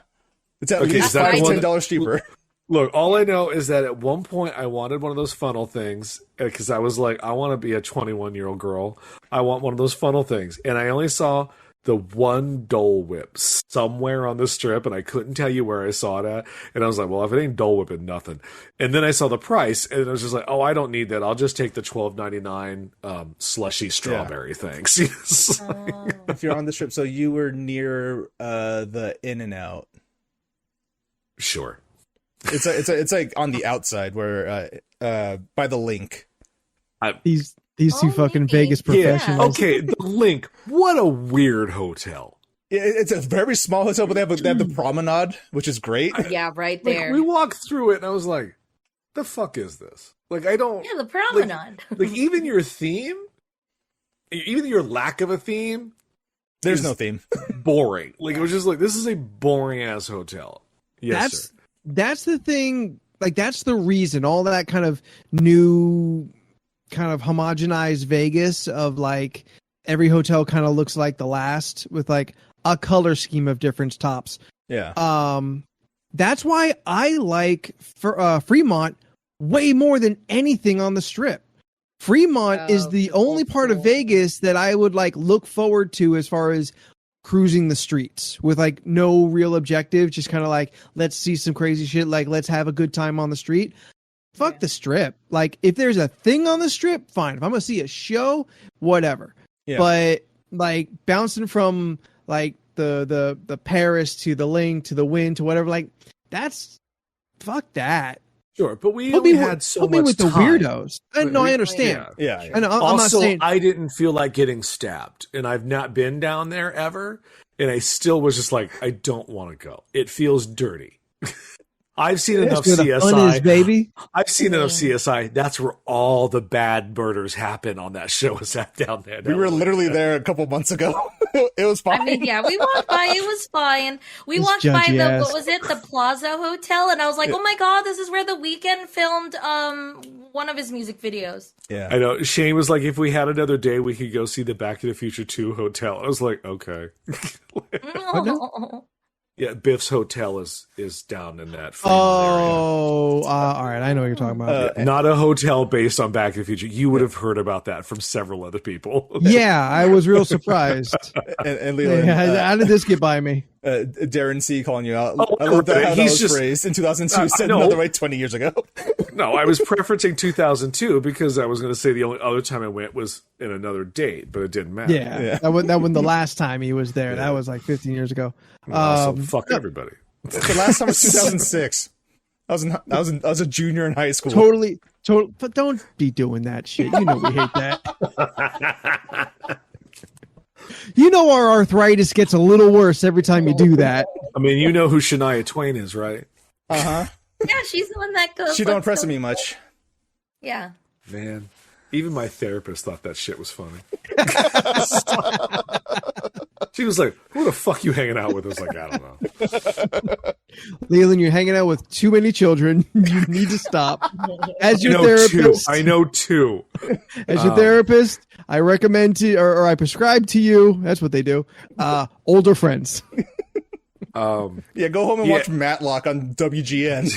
it's at Okay, least is that the one $5-10 cheaper. Look, all I know is that at one point I wanted one of those funnel things because I was like, I want to be a 21-year-old girl. I want one of those funnel things. And I only saw the one Dole Whip somewhere on the strip, and I couldn't tell you where I saw it at. And I was like, well, if it ain't Dole Whip, it's nothing. And then I saw the price, and I was just like, oh, I don't need that. I'll just take the $12.99 slushy strawberry things. If you're on the strip, so you were near the In-N-Out. Sure. It's like on the outside where by the link. These two fucking maybe. Vegas professionals. Okay, the Link. What a weird hotel. It's a very small hotel, but they have the promenade, which is great. Yeah, right Like, there. we walked through it, and I was like, the fuck is this? Like, I don't... Yeah, the promenade. Like, even your theme, even your lack of a theme, There's is no theme. boring. Like, it was just like, this is a boring-ass hotel. Yes, sir. That's the thing. Like, that's the reason all that kind of new, kind of homogenized Vegas of like every hotel kind of looks like the last with like a color scheme of different tops. Yeah. That's why I like Fremont way more than anything on the strip. Fremont is the only part of Vegas that I would like look forward to as far as cruising the streets with like no real objective, just kind of like, let's see some crazy shit, like let's have a good time on the street. Fuck the strip. Like if there's a thing on the strip, fine. If I'm gonna see a show, whatever. Yeah. But like bouncing from like the Paris to the Link to the Wind to whatever, like that's fuck that. Sure, but we Put only me had so put much me with the time. weirdos. No, I understand. Yeah. Yeah. I know. I'm not Also, saying. I didn't feel like getting stabbed, and I've not been down there ever, and I still was just like, I don't want to go. It feels dirty. I've seen enough That's where the fun is, CSI, baby. I've seen enough CSI. That's where all the bad murders happen on that show. Is that down there? We were literally there a couple months ago. It was fine. I mean, yeah, we walked by. It was fine. We walked by judgy ass. what was it? The Plaza Hotel, and I was like, oh my god, this is where The Weeknd filmed one of his music videos. Yeah. I know. Shane was like, if we had another day, we could go see the Back to the Future 2 hotel. I was like, okay. Oh. Yeah, Biff's hotel is down in that Fremont area. Oh, all right. I know what you're talking about. Not a hotel based on Back to the Future. You would have heard about that from several other people. Yeah, I was real surprised. And Leland, How did this get by me? Darren C calling you out. Oh, I love that how that he's was just- phrased in 2002. Said no. another way 20 years ago. No, I was preferencing 2002 because I was going to say the only other time I went was in another date, but it didn't matter. Yeah, that was the last time he was there. That was like 15 years ago. So fuck everybody. The last time was 2006. I was a junior in high school. Totally. But don't be doing that shit. You know we hate that. You know our arthritis gets a little worse every time you do that. I mean, you know who Shania Twain is, right? Uh huh. Yeah, she's the one that goes. She don't "Let's impress go." me much. Yeah. Man, even my therapist thought that shit was funny. She was like, "Who the fuck you hanging out with?" I was like, "I don't know." Leland, you're hanging out with too many children. You need to stop. As your I know two. therapist, I know two. as your therapist, I recommend to or I prescribe to you. That's what they do. Older friends. Yeah, go home and watch Matlock on WGN.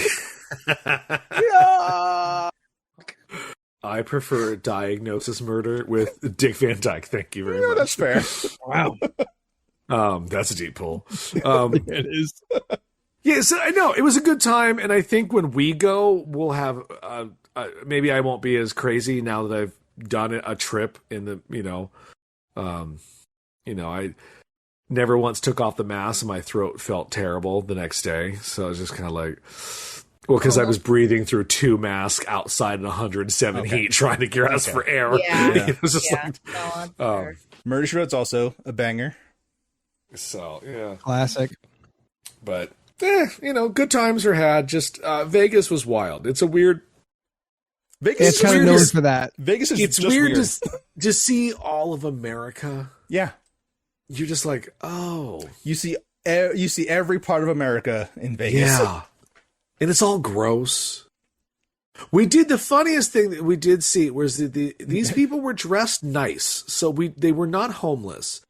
I prefer Diagnosis Murder with Dick Van Dyke. Thank you very much. That's fair. Wow. That's a deep pull. It is. Yeah, so I know it was a good time, and I think when we go, we'll have maybe I won't be as crazy now that I've done a trip in the I never once took off the mask, and my throat felt terrible the next day, so I was just kind of like, well, because I was breathing through 2 masks outside in 107 heat, trying to grasp for air. Yeah. It was just like, No, I'm sure. Murder She Wrote's also a banger. so yeah, Classic. but good times are had. Just Vegas was wild. It's a weird. Vegas It's is kind of weird. known for that. Vegas is It's just weird weird. to see all of America. Yeah, You're just like, oh, you see every part of America in Vegas. yeah, and it's all gross. We did the funniest thing that we did see was that these people were dressed nice, so they were not homeless.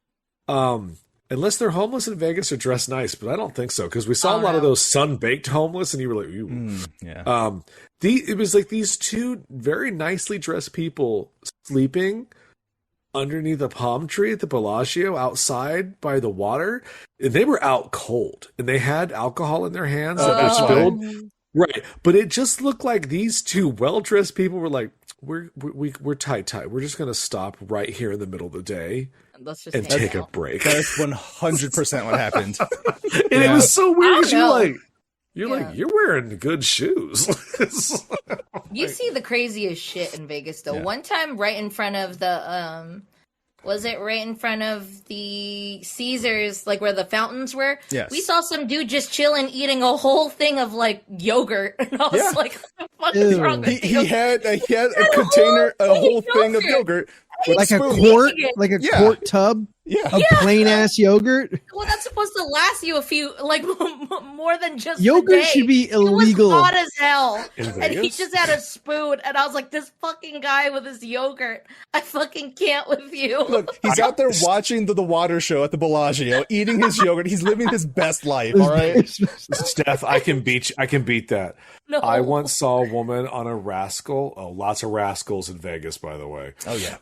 Unless they're homeless in Vegas or dressed nice, but I don't think so because we saw a lot of those sun-baked homeless, and you were like, "Ew." Yeah. It was like these two very nicely dressed people sleeping underneath a palm tree at the Bellagio outside by the water, and they were out cold, and they had alcohol in their hands that that's was why. spilled. Right, but it just looked like these two well-dressed people were like, "We're tight. We're just gonna stop right here in the middle of the day." Let's just And hang take a out. break. That's 100% what happened. And it was so weird because know. you're Yeah. like, you're wearing good shoes. You see the craziest shit in Vegas though. Yeah. One time right in front of the was it right in front of the Caesars, like where the fountains were? Yes. We saw some dude just chilling, eating a whole thing of like yogurt. And I was Yeah. like, what the fuck is Ew. wrong with he you? had a container, a whole thing of yogurt. With Like a spoon. quart, it. like a Yeah. quart tub Yeah. of plain ass yogurt. Well, that's supposed to last you a few, like more than just the Yogurt day. should be It was illegal. hot as hell, In and he Vegas? just had a spoon, and I was like, "This fucking guy with his yogurt, I fucking can't with you." Look, he's out there watching the water show at the Bellagio, eating his yogurt. He's living his best life, all right? Steph, I can beat that. No. I once saw a woman on a rascal. Oh, lots of rascals in Vegas, by the way. Oh, yeah.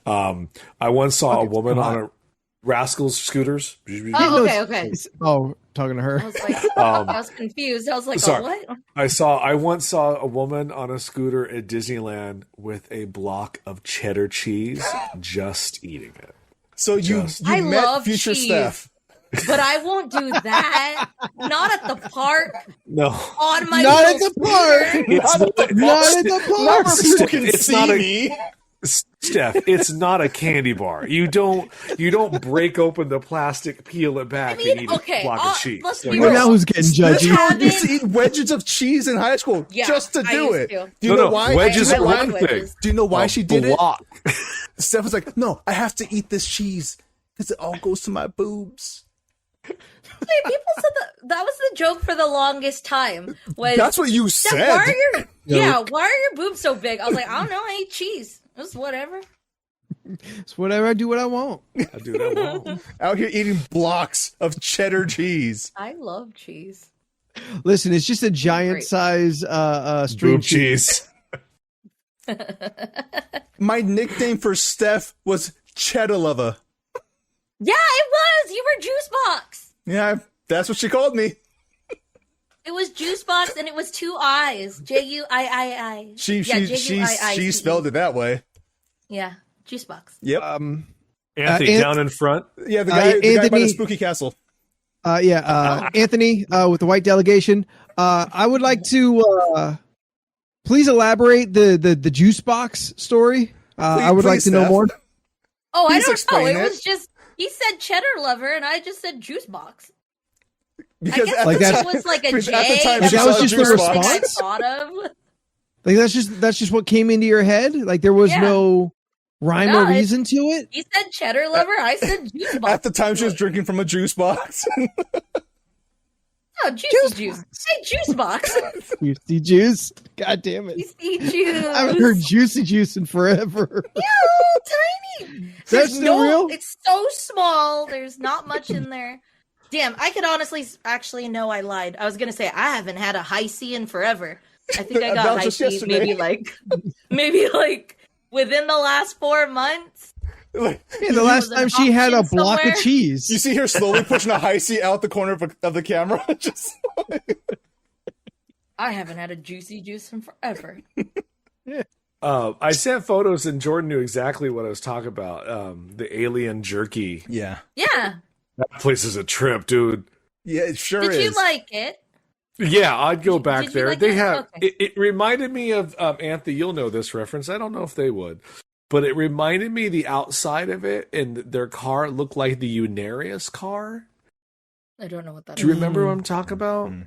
I once saw a Okay, woman come on on. a rascals scooters. Oh, okay. Oh, talking to I her. was like, I was confused. I was like, sorry. "Oh, what?" I once saw a woman on a scooter at Disneyland with a block of cheddar cheese, just eating it. So you I met love future cheese. Steph. But I won't do that. Not at the park. No, On my Not at little the park. scooter. it's Not at the Where park. people can It's see not a- me. Steph, it's not a candy bar. You don't break open the plastic, peel it back, I mean, and eat okay, a block of cheese. let's be Like, Well, real. now who's getting This judgy? girl used to eat wedges of cheese in high school Yeah, just to I do used it. to. Do you No, know no, why? wedges Do you know are why? one thing. Do you know why she did it? block. Steph was like, "No, I have to eat this cheese because it all goes to my boobs." Hey, people said that was the joke for the longest time. Was That's what you Steph, said. why are your boobs so big? I was like, I don't know, I eat cheese. It's whatever. It's whatever. I do what I want. I do that well. Out here eating blocks of cheddar cheese. I love cheese. Listen, it's just a giant Great. size string Boob cheese. My nickname for Steph was Cheddar Lover. Yeah, it was. You were Juice Box. Yeah, that's what she called me. It was Juice Box, and it was two I's. Juiii. She spelled it that way. Yeah, Juice Box. Yep. Anthony Ant- down in front. Yeah, the guy by Anthony- the spooky castle. Anthony with the white delegation. I would like to please elaborate the juice box story. I would like please, to know Steph. more. Oh, Please I don't know. explain It it. was just he said Cheddar Lover, and I just said Juice Box. I Because guess at Like the that- time, it was like a at the J. time Like she that was saw just the Juice Box. I response? thought of. Like that's just what came into your head. Like there was Yeah. no rhyme No, or reason to it. He said Cheddar Lover. I said Juice Box. At the time, she was drinking from a juice box. Oh, juicy juice. Say Juice Box. Juicy juice. God damn it! Juicy juice. I haven't heard juicy juice in forever. Tiny. That's There's still real? It's so small. There's not much in there. Damn, I could honestly, actually, no, I lied. I was gonna say I haven't had a high C in forever. I think I That got was high just C yesterday. maybe like within the last 4 months. Like, Yeah, the last was an time she had a option block somewhere. of cheese. you see her slowly pushing a high C out the corner of the camera. Just I haven't had a juicy juice in forever. I sent photos, and Jordan knew exactly what I was talking about. The alien jerky. yeah, Yeah. That place is a trip, dude. yeah, it sure Did is. you like it? Yeah, I'd go Did back you there. like They it? have Okay. it reminded me of Anthony. You'll know this reference. I don't know if they would, but it reminded me the outside of it and their car looked like the Unarius car. I don't know what that Do you is. remember what I'm talking about? Mm.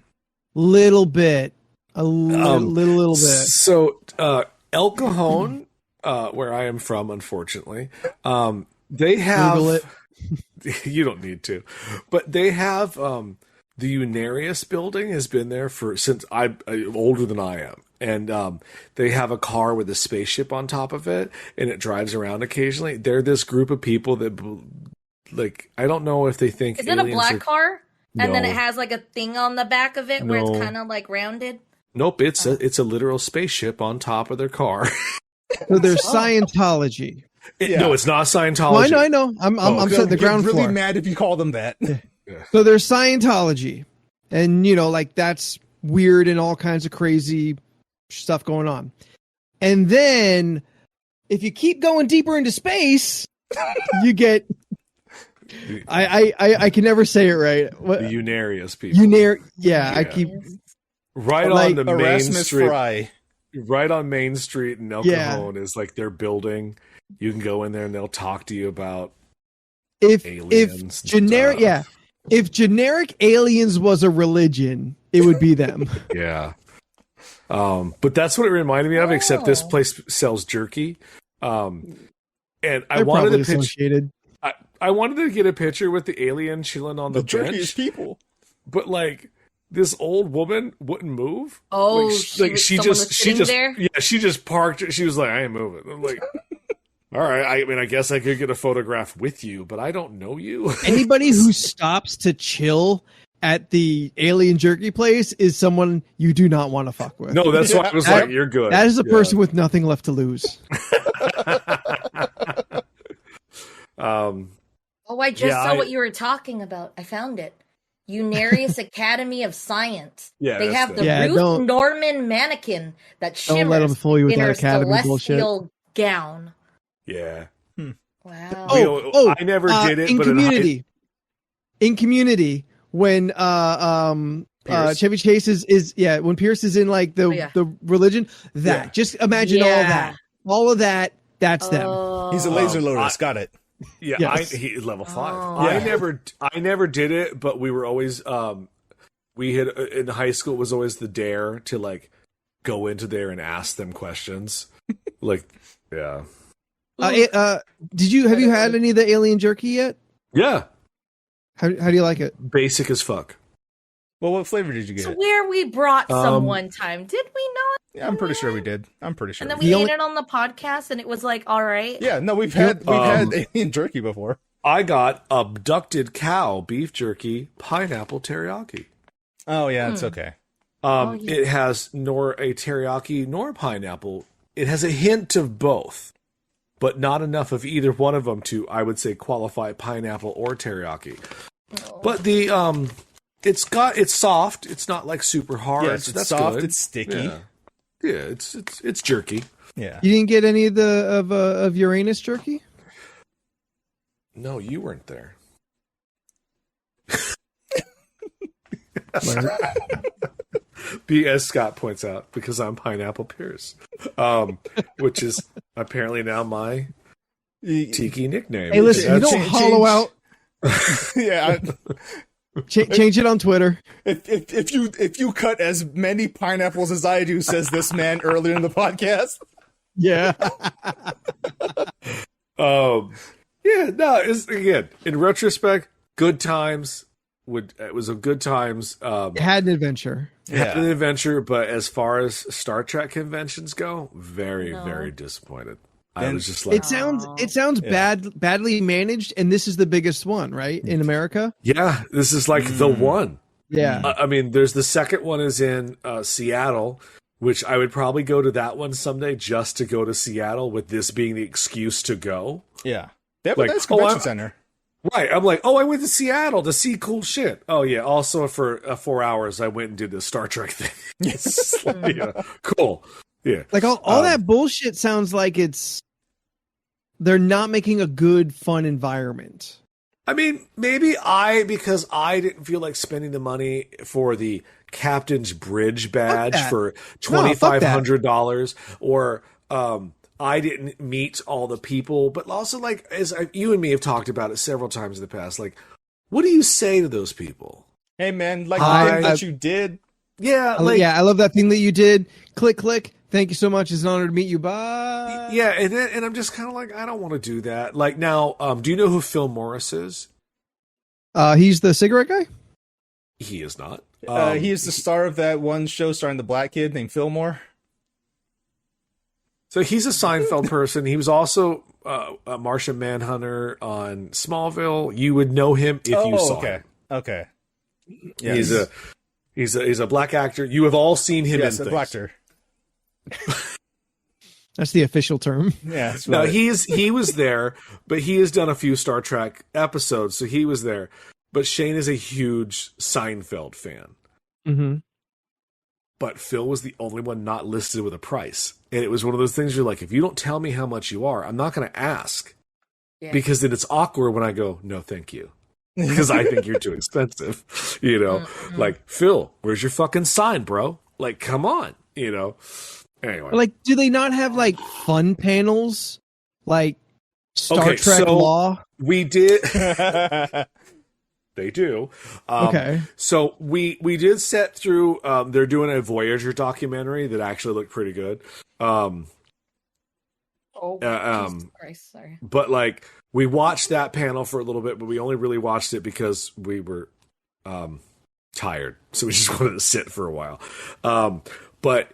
Little bit. Little bit. So, El Cajon, where I am from, unfortunately, they have. Google it. You don't need to, but they have the Unarius building has been there since I'm older than I am, and they have a car with a spaceship on top of it, and it drives around occasionally. They're this group of people that, like, I don't know if they think is it a black car, and then No. it has like a thing on the back of it where No. it's kind of like rounded. Nope, it's a literal spaceship on top of their car. So there's Scientology. No, it's not Scientology. Well, I know. I'm They'll at the get ground really floor. mad if you call them that. So there's Scientology, and like that's weird and all kinds of crazy stuff going on. And then if you keep going deeper into space, you get I can never say it right. What The Unarius people. Yeah, I keep Right like on the main Erasmus street. Fry. Right on Main Street in El Yeah. Cajon is like their building. You can go in there and they'll talk to you about if aliens. generic stuff. if generic aliens was a religion, it would be them. Yeah. But that's what it reminded me of, except this Oh. place sells jerky. And I They're wanted probably a picture. associated. I wanted to get a picture with the alien chilling on the, The bench, jerkiest people. but like this old woman wouldn't move. Oh, like, someone was sitting there? yeah, she just parked. She was like, I ain't moving. I'm like, all right. I mean, I guess I could get a photograph with you, but I don't know you. Anybody who stops to chill at the alien jerky place is someone you do not want to fuck with. No, that's why I was That- like, you're good. That is a Yeah. person with nothing left to lose. Oh, I just Yeah, saw what you were talking about. I found it. Unarius Academy of Science. Yeah, They that's have them. the Yeah, Ruth don't- Norman mannequin that Don't let them shimmers fool you with in that her academy bullshit. celestial gown. Yeah. Wow. Oh, I never did it, in but in community, when Pierce? Chevy Chase is when Pierce is in like the Oh, yeah. the religion, that Yeah. just imagine all of that, that's them. Oh. He's a laser lotus. Got it. Yeah, Yes. he level 5. Oh. I never did it, but we were always we had in high school it was always the dare to like go into there and ask them questions. Like, yeah. Have you had any of the alien jerky yet? Yeah, How do you like it? basic as fuck. Well, what flavor did you It's get? where we brought some Um, one time, did we not? Yeah, I'm pretty sure we did. I'm pretty sure. And then we we The ate only- it on the podcast, and it was like, all right. did. Yeah, no, we've had alien jerky before. I got abducted cow beef jerky pineapple teriyaki. Oh yeah, it's okay. yeah. It has nor a teriyaki nor pineapple. It has a hint of both, but not enough of either one of them to, I would say, qualify pineapple or teriyaki. Oh. But the it's soft. It's not like super hard. Yeah, so it's that's soft. good. It's sticky. Yeah, it's jerky. Yeah. You didn't get any of the of Uranus jerky? No, you weren't there. As Scott points out, because I'm Pineapple Pierce, which is apparently now my tiki nickname. Hey, listen, Yeah, you don't change- hollow out. Yeah. Change it on Twitter. If you cut as many pineapples as I do, says this man earlier in the podcast. Yeah. Yeah, no, it's again in retrospect, good times. It was a good times. Had an adventure. Had an adventure, but as far as Star Trek conventions go, very No. very disappointed. I And was just like, It sounds badly managed, and this is the biggest one, right? In America. yeah, this is like the one. Yeah. I mean, there's the second one is in Seattle, which I would probably go to that one someday just to go to Seattle, with this being the excuse to go. Yeah. They have Like, a nice oh, convention I'm- center. Right. I'm like, oh, I went to Seattle to see cool shit. Oh, yeah. Also, for 4 hours, I went and did the Star Trek thing. Yes. Yeah. Cool. Yeah. Like all that bullshit sounds like they're not making a good, fun environment. I mean, maybe because I didn't feel like spending the money for the Captain's Bridge badge that. for No, fuck that. $2,500, or I didn't meet all the people, but also like you and me have talked about it several times in the past. Like, what do you say to those people? Hey man, like Hi. the thing that you did. Yeah, I love that thing that you did. Click, click. Thank you so much. It's an honor to meet you. Bye. Yeah, and I'm just kind of like, I don't want to do that. Like now, do you know who Phil Morris is? He's the cigarette guy? He is not. He is the star of that one show starring the black kid named Fillmore. So he's a Seinfeld person. He was also a Martian Manhunter on Smallville. You would know him if you saw him. Okay. Yes. He's a black actor. You have all seen him in Yes, a things. black actor. That's the official term. Yeah, that's No, right. he was there, but he has done a few Star Trek episodes, so he was there. But Shane is a huge Seinfeld fan. Mm-hmm. But Phil was the only one not listed with a price. And it was one of those things you're like, if you don't tell me how much you are, I'm not going to ask. Yeah. Because then it's awkward when I go, no, thank you. Because I think you're too expensive. You know, Mm-hmm. like, Phil, where's your fucking sign, bro? Like, come on. You know? Anyway. Like, do they not have like fun panels? Like Star Trek so Law? we did. They do. Okay. So we did set through. They're doing a Voyager documentary that actually looked pretty good. Oh, um, Jesus Christ, sorry. But like we watched that panel for a little bit, but we only really watched it because we were tired, so we just wanted to sit for a while. But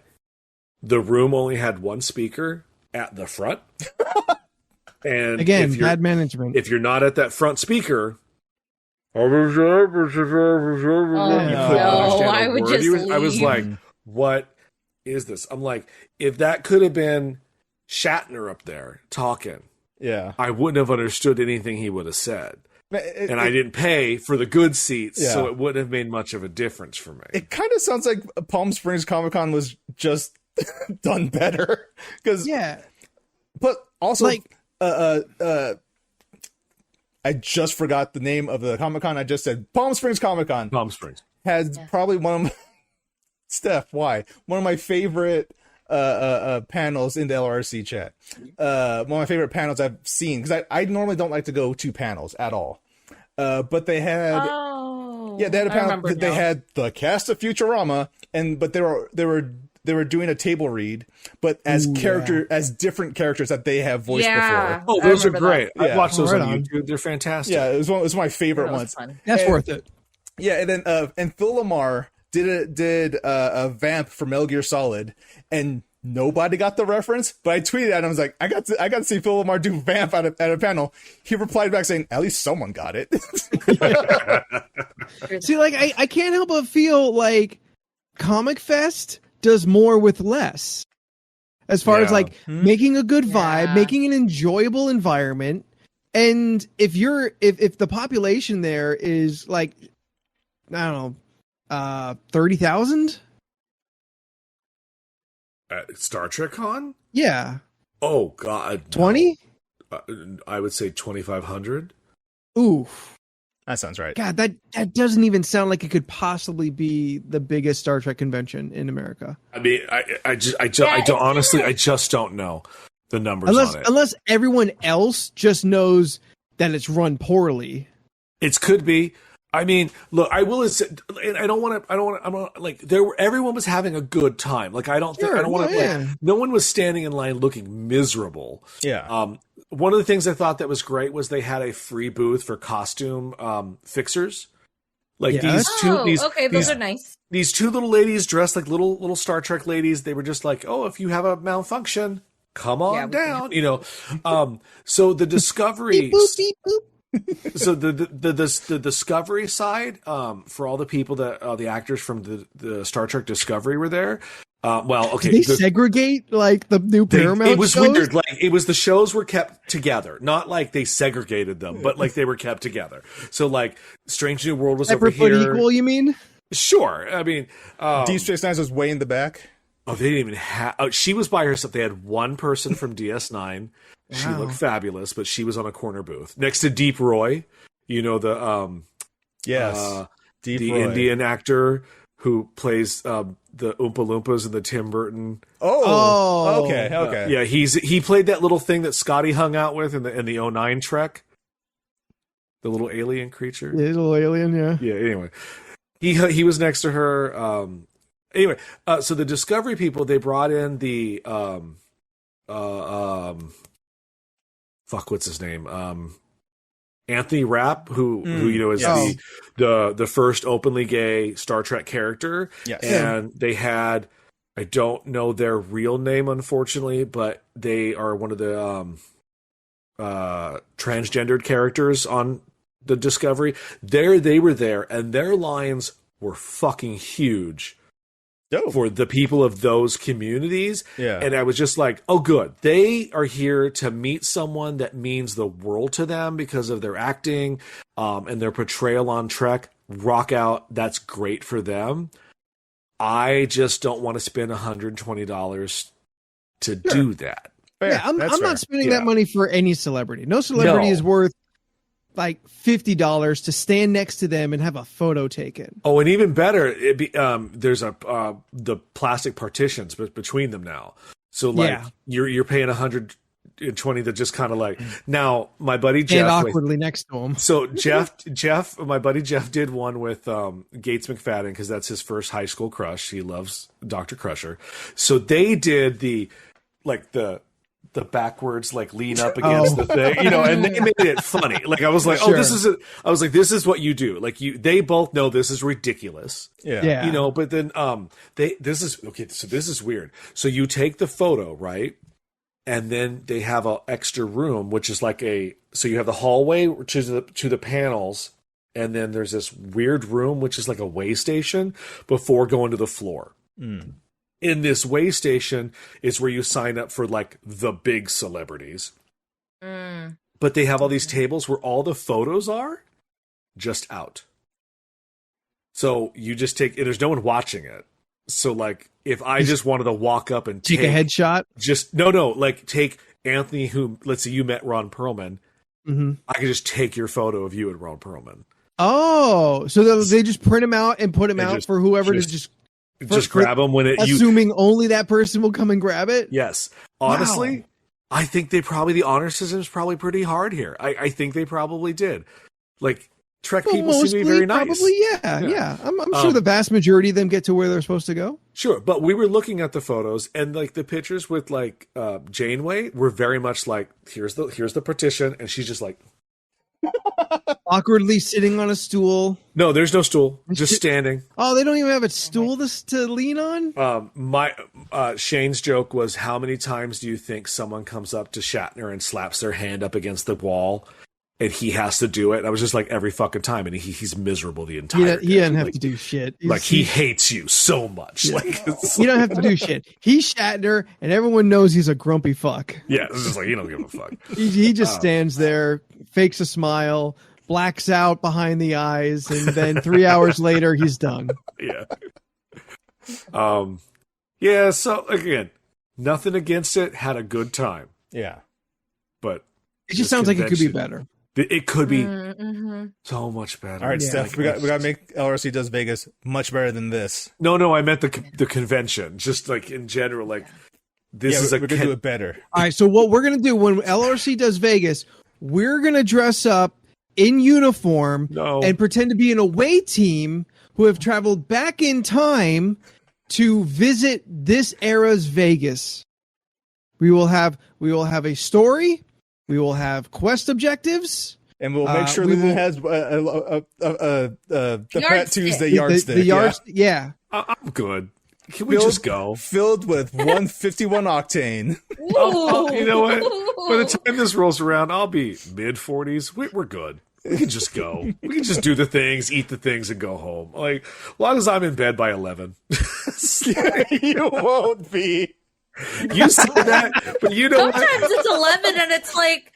the room only had one speaker at the front, and Again, if you're, bad management. if you're not at that front speaker. You couldn't no, understand I a would word. just I was leave. like, "What is this?" I'm like, if that could have been Shatner up there talking, Yeah. I wouldn't have understood anything he would have said. It, And I didn't pay for the good seats, Yeah. so it wouldn't have made much of a difference for me. It kind of sounds like Palm Springs Comic Con was just done better. Because, Yeah. but also, Like- I just forgot the name of the Comic Con. I just said Palm Springs Comic Con Palm Springs. has probably one of my, Steph, why? One of my favorite panels in the LRC chat. One of my favorite panels I've seen, because I normally don't like to go to panels at all. But they had they had a I panel remember that they now. had the cast of Futurama, but they were doing a table read, but as different characters that they have voiced Yeah. before. Oh, I those are remember great. that. I've watched those Right on on. YouTube. They're fantastic. Yeah, it was one of my favorite That was ones. fun. That's And- worth it. Yeah, and then and Phil Lamar did a vamp for Metal Gear Solid, and nobody got the reference. But I tweeted at him, I was like, I got to see Phil Lamar do vamp at a panel. He replied back saying, at least someone got it. See, like, I can't help but feel like Comic Fest does more with less. As far as Yeah. like making a good vibe, Yeah. making an enjoyable environment. And if the population there is like, I don't know, 30,000? At Star Trek Con? Yeah. Oh, God. no. 20? I would say 2,500. Oof. That sounds right. God, that doesn't even sound like it could possibly be the biggest Star Trek convention in America. I mean, I Yeah, don't honestly, I just don't know the numbers on it. Unless everyone else just knows that it's run poorly. It could be. I mean, look, I will. And I don't want to. I'm not like everyone was having a good time. Like I don't think. I don't want to. yeah. No one was standing in line looking miserable. Yeah. One of the things I thought that was great was they had a free booth for costume fixers. Like Yeah. these two. Oh, These, okay, these, those are nice. these two little ladies dressed like little Star Trek ladies. They were just like, oh, if you have a malfunction, come on Yeah, we down. You know. So the Discovery. Beep, boop, beep, boop. So the Discovery side, for all the people that the actors from the Star Trek Discovery were there. Well, okay, Did they segregate like the new Paramount it was shows? weird. Like it was the shows were kept together, not like they segregated them, but like they were kept together. So like Strange New World was over Separate but here. equal, you mean? Sure, I mean, Deep Space Nine was way in the back. oh, they didn't even have. Oh, she was by herself. They had one person from DS9. She Wow. looked fabulous, but she was on a corner booth next to Deep Roy. You know the Yes. Deep the Roy. Indian actor who plays the Oompa Loompas in the Tim Burton. Oh. Okay. Yeah, he played that little thing that Scotty hung out with in the 09 Trek. The little alien creature. Little alien, yeah. Yeah. Anyway, he was next to her. Anyway, so the Discovery people, they brought in the fuck, what's his name? Anthony Rapp, who is the first openly gay Star Trek character. Yes. And they had, I don't know their real name, unfortunately, but they are one of the transgendered characters on the Discovery. They were there, and their lines were fucking huge. Dope. For the people of those communities. Yeah. And I was just like, oh, good. They are here to meet someone that means the world to them because of their acting and their portrayal on Trek. Rock out. That's great for them. I just don't want to spend $120 to do that. Fair. Yeah, I'm That's fair. not spending that money for any celebrity. No celebrity is worth like $50 to stand next to them and have a photo taken. Oh, and even better, there's the plastic partitions between them now. So like you're paying $120 to just kind of like. Now my buddy Jeff, and awkwardly next to him. So my buddy Jeff did one with Gates McFadden because that's his first high school crush. He loves Dr. Crusher. So they did the backwards like lean up against the thing, and they made it funny. Like I was like, sure. this is what you do. Like they both know this is ridiculous. Yeah. But then this is weird. So you take the photo, right? And then they have an extra room, which is like so you have the hallway to the panels, and then there's this weird room, which is like a way station before going to the floor. Mm. In this way station is where you sign up for like the big celebrities. Mm. But they have all these tables where all the photos are just out. So you just and there's no one watching it. So like if I just wanted to walk up and take a headshot, like take Anthony, who let's say you met Ron Perlman. Mm-hmm. I could just take your photo of you and Ron Perlman. Oh, so they just print them out and put them out for whoever to just grab them when assuming only that person will come and grab it. Yes. Honestly, I think the honor system is probably pretty hard here. I think they probably did. Like Trek people seem to be very nice. Probably, yeah. I'm sure the vast majority of them get to where they're supposed to go. Sure, but we were looking at the photos and like the pictures with like Janeway were very much like here's the partition, and she's just like awkwardly sitting on a stool. No, there's no stool. Just standing. Oh, they don't even have a stool to lean on? Shane's joke was, how many times do you think someone comes up to Shatner and slaps their hand up against the wall and he has to do it? And I was just like, every fucking time. And he's miserable the entire day. He doesn't have to do shit. He hates you so much. Yeah. He don't have to do shit. He's Shatner and everyone knows he's a grumpy fuck. Yeah, it's just like, you don't give a fuck. He just stands there, fakes a smile, blacks out behind the eyes, and then 3 hours later he's done. Yeah. Yeah, so again, nothing against it, had a good time. Yeah. But it just sounds like it could be better. It could be so much better. All right, Steph, we got to make LRC Does Vegas much better than this. No, I meant the convention, just like in general, like we're gonna do it better. All right, so what we're gonna do when LRC Does Vegas, we're gonna dress up in uniform and pretend to be an away team who have traveled back in time to visit this era's Vegas. We will have a story. We will have quest objectives. And we'll make sure that it has the Pratt Tuesday yardstick. The yardstick, yeah. I'm good. Can we just go? Filled with 151 octane. You know what? By the time this rolls around, I'll be mid-40s. We're good. We can just go. We can just do the things, eat the things, and go home. Like, as long as I'm in bed by 11. You won't be. You said that, but you know sometimes it's 11 and it's like,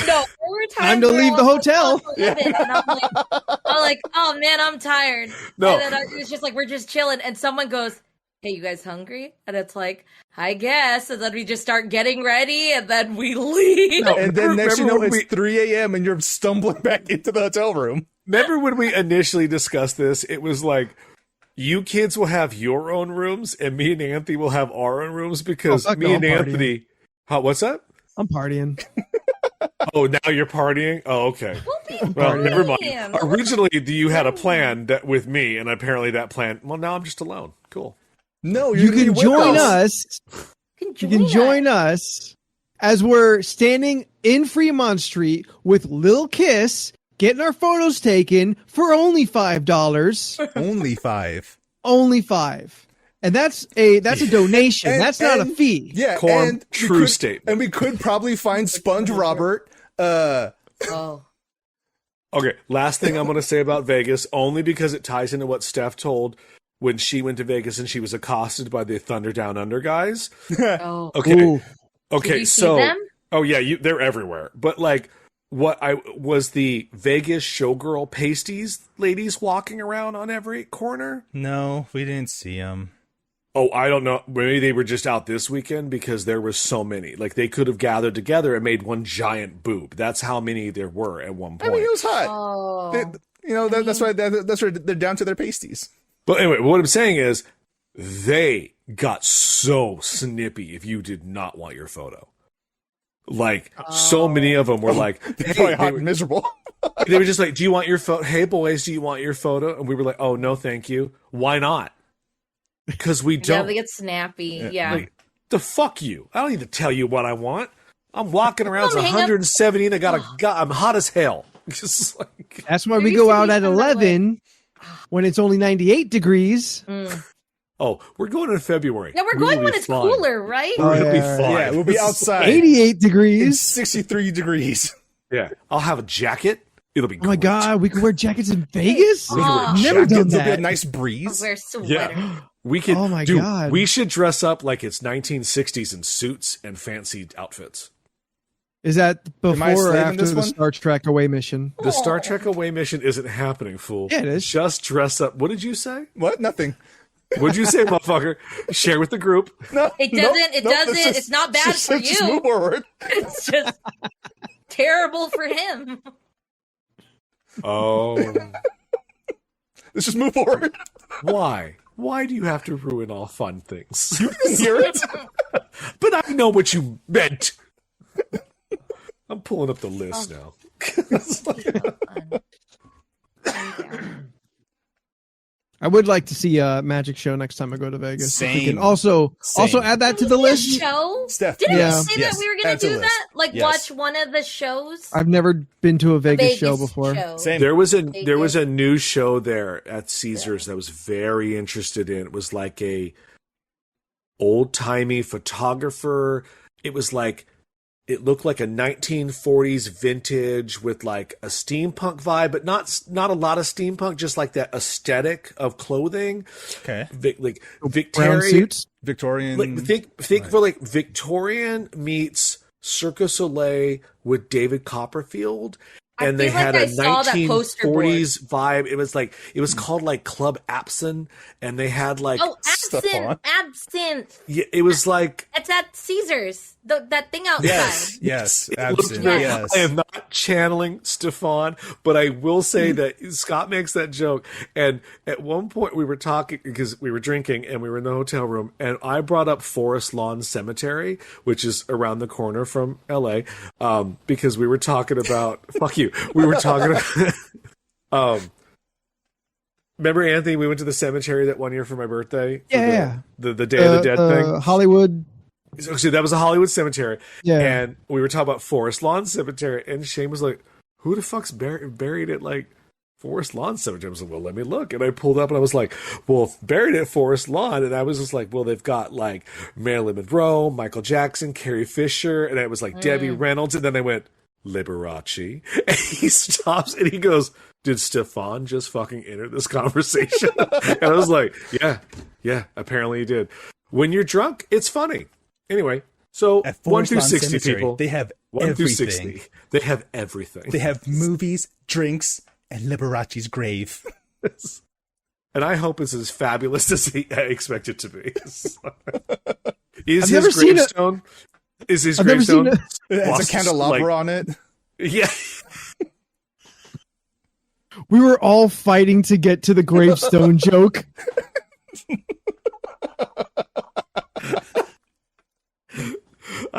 no, time to leave the hotel. 11, and I'm like, oh man, I'm tired. No. And then it's just like, we're just chilling and someone goes, hey, you guys hungry? And it's like, I guess. And then we just start getting ready and then we leave. No, and then next you know, it's 3 a.m. and you're stumbling back into the hotel room. Remember when we initially discussed this? It was like, you kids will have your own rooms, and me and Anthony will have our own rooms because me and Anthony. What's that? I'm partying. Oh, now you're partying? Oh, okay. We'll be Well, never mind. partying. Originally, you had a plan with me, and apparently that plan. Well, now I'm just alone. Cool. No, You you're gonna can be with join us. You You can join us as we're standing in Fremont Street with Lil Kiss, getting our photos taken for only $5. Only 5. Only $5. And that's a donation. That's not a fee. Yeah, Corn, and true statement. And we could probably find Sponge Robert. Oh. Okay, last thing I'm going to say about Vegas, only because it ties into what Steph told when she went to Vegas and she was accosted by the Thunder Down Under guys. Oh. Okay. Ooh. Okay, Did you so see them? oh yeah, they're everywhere. But like, what I was the Vegas showgirl pasties ladies walking around on every corner. No, we didn't see him. Oh, I don't know. Maybe they were just out this weekend because there was so many. Like they could have gathered together and made one giant boob. That's how many there were at one I point. mean, it was hot. Oh. That's why they're down to their pasties. But anyway, what I'm saying is they got so snippy if you did not want your photo. Like so many of them were like, They're hey, probably hot and miserable. they were just like, do you want your photo? Hey boys, do you want your photo? And we were like, oh no, thank you. Why not? Because we Yeah, don't. they get snappy. Yeah. Like, the fuck you. I don't need to tell you what I want. I'm walking around. It's Come hang up- 117. I'm hot as hell. Just like, That's why There we used go to out be at some that, 11 when it's only 98 degrees. oh, we're going in February. Yeah, we're We going will when be it's fine. cooler, right? We're gonna be yeah, fine. Yeah, we'll be outside. 88 It's degrees. 63 degrees. Yeah, I'll have a jacket. It'll be. Oh my great. God, we can wear jackets in Vegas? We can wear I've never done There'll be a that. nice I'll breeze. wear sweater. Yeah, we could. Oh my dude, God. we should dress up like it's 1960s in suits and fancy outfits. Is that Am I a before or slave in after this the one? Star Trek away mission? The Star Trek away mission isn't happening, fool. Yeah, it is. Just dress up. What did you say? What? Nothing. What'd you say, motherfucker? Share with the group. No, It nope, doesn't. It nope, doesn't. just- It's not bad for just you. move forward. It's just terrible for him. Oh, Let's just move forward. why? Why do you have to ruin all fun things? Hear it? But I know what you meant. I'm pulling up the list now. I would like to see a magic show next time I go to Vegas. If we Same. can also Same. add that to the list. Show? Steph, Didn't Yeah. you say Yes, that we were going add to to do the list. that? Like Yes. watch one of the shows? I've never been to a Vegas show before. Same. There was a new show there at Caesars that I was very interested in. It was like a old-timey photographer. It was like it looked like a 1940s vintage with like a steampunk vibe, but not a lot of steampunk, just like that aesthetic of clothing. Okay. Like Brown Victorian, suits. Victorian. like think for like Victorian meets Cirque du Soleil with David Copperfield. I And they feel like had I a saw that poster board. 1940s vibe. It was called like Club Absinthe, and they had like Oh, Stefan. absinthe. yeah, it was like It's at Caesars. That thing outside. Yes. it looked Absent. very- Yes. I am not channeling Stefan, but I will say that Scott makes that joke. And at one point we were talking because we were drinking and we were in the hotel room, and I brought up Forest Lawn Cemetery, which is around the corner from LA, because we were talking about fuck you. We were talking about remember, Anthony, we went to the cemetery that one year for my birthday? For Yeah. The Day of the Dead thing? Hollywood. So that was a Hollywood cemetery. Yeah. And we were talking about Forest Lawn Cemetery, and Shane was like, who the fuck's buried at, like, Forest Lawn Cemetery? I was like, well, let me look. And I pulled up, and I was like, well, buried at Forest Lawn. And I was just like, well, they've got, like, Marilyn Monroe, Michael Jackson, Carrie Fisher, and it was, like, Debbie Reynolds. And then I went, Liberace. And he stops, and he goes, did Stefan just fucking enter this conversation? And I was like, yeah, apparently he did. When you're drunk, it's funny. Anyway, so At 1 Forest through Lawn 60 Cemetery, people. they have 1 through everything. 60. They have everything. They have movies, drinks, and Liberace's grave. And I hope it's as fabulous as I expect it to be. Is I've never his seen it. gravestone? Is his I've never seen gravestone? it. It has a Lost, candelabra like- on it. Yeah. We were all fighting to get to the gravestone joke.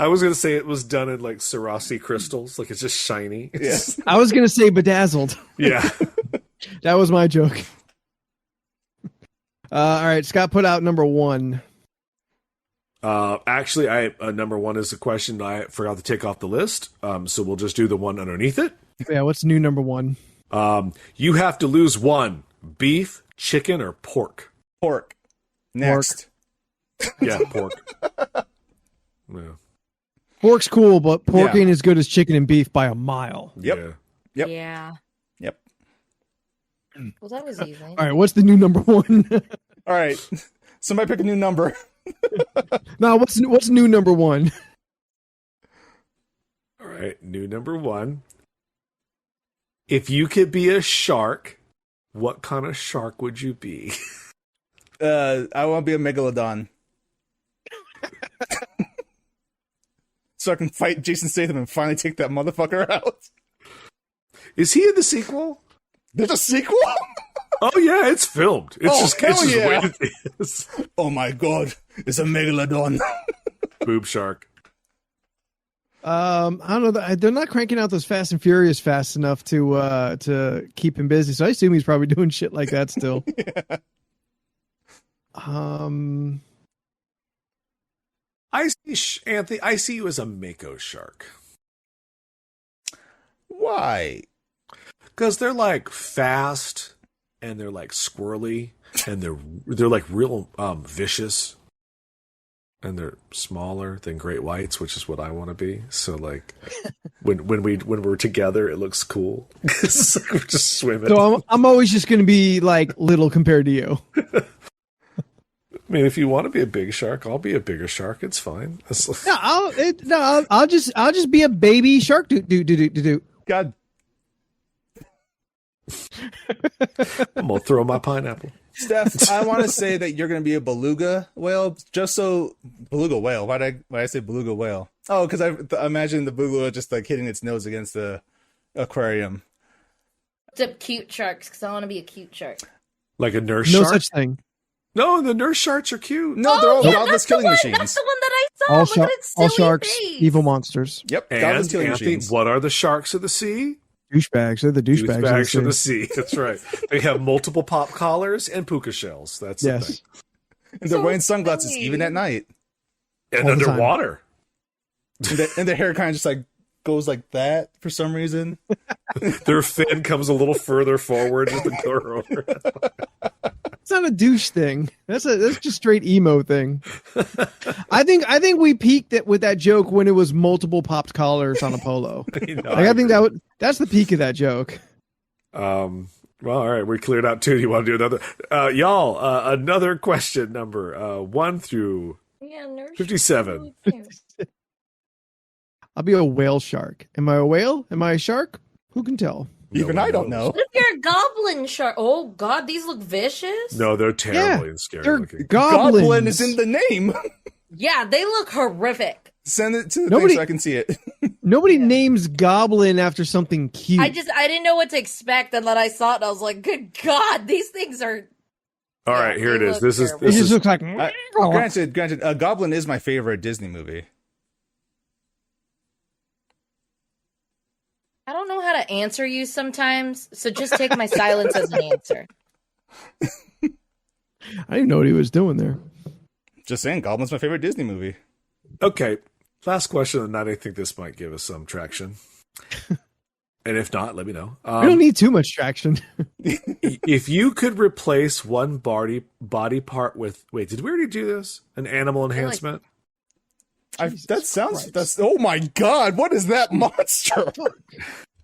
I was gonna say it was done in like Swarovski crystals, like it's just shiny. Yes. I was gonna say bedazzled. Yeah. That was my joke. All right, Scott put out number 1. Actually, number 1 is a question I forgot to take off the list. So we'll just do the one underneath it. Yeah, what's new number 1? You have to lose one: beef, chicken, or pork. Pork. Next. Yeah, pork. Yeah. Pork's cool, but pork Yeah. ain't as good as chicken and beef by a mile. Yep. Yeah. Yep. Yeah. Yep. Well, that was easy. All right, what's the new number 1? All right. Somebody pick a new number. No, what's new number 1? All right, new number 1. If you could be a shark, what kind of shark would you be? I want to be a megalodon. So I can fight Jason Statham and finally take that motherfucker out. Is he in the sequel? There's a sequel? Oh yeah, it's filmed. It's hell just yeah. the way it is. Oh my god, it's a megalodon. Boob shark. I don't know. They're not cranking out those Fast and Furious fast enough to keep him busy. So I assume he's probably doing shit like that still. Yeah. I see, Anthony. I see you as a mako shark Why? because they're like fast and they're like squirrely and they're like real vicious and they're smaller than great whites, which is what I want to be. So like when we're together, it looks cool. It's like we're just swimming. So I'm always just going to be like little compared to you. I mean, if you want to be a big shark, I'll be a bigger shark. It's fine. It's like, I'll just be a baby shark. Do. God, I'm gonna throw my pineapple. Steph, I want to say that you're going to be a beluga whale. Just so beluga whale. Why did I say beluga whale? Oh, because I imagine the beluga just like hitting its nose against the aquarium. Except cute sharks, because I want to be a cute shark. Like a nurse No shark? such thing. No, the nurse sharks are cute. No, they're all yeah, godless that's the killing one. machines. That's the one that I saw. All, Look at its all silly sharks, face. evil monsters, Yep, godless And killing Anthony, machines. what are the sharks of the sea? douchebags. They're the douchebags. Douchebags of the sea. sea. That's right. They have multiple pop collars and puka shells. That's the Yes. thing. And they're So wearing sunglasses funny. even at night. And All the time. underwater. And their hair kind of just like goes like that for some reason. Their fin comes a little further forward with the door over. It's not a douche thing. That's just straight emo thing. I think we peaked it with that joke when it was multiple popped collars on a polo. You know, I think that's the peak of that joke. Well, all right, we cleared out 2. Do you want to do another? Y'all, another question number 1 through Yeah, nurse 57. I'll be a whale shark. Am I a whale? Am I a shark? Who can tell? Even one I don't knows. know. What if you're a goblin shark? Oh God, these look vicious. No, they're terribly Yeah, and scary They're looking. goblins. Goblin is in the name. Yeah, they look horrific. Send it to the Nobody- thing so I can see it. Nobody names goblin after something cute. I didn't know what to expect, and then I saw it, and I was like, "Good God, these things are." All Yeah, right, here it they is. look This is terrible. it this just is looks like. Granted, Goblin is my favorite Disney movie. I don't know how to answer you sometimes, so just take my silence as an answer. I didn't know what he was doing there. Just saying, Goblin's my favorite Disney movie. okay. Last question of the night. I think this might give us some traction. And if not, let me know. We don't need too much traction. If you could replace one body part with, wait, did we already do this? An animal enhancement? That's oh my god, what is that monster?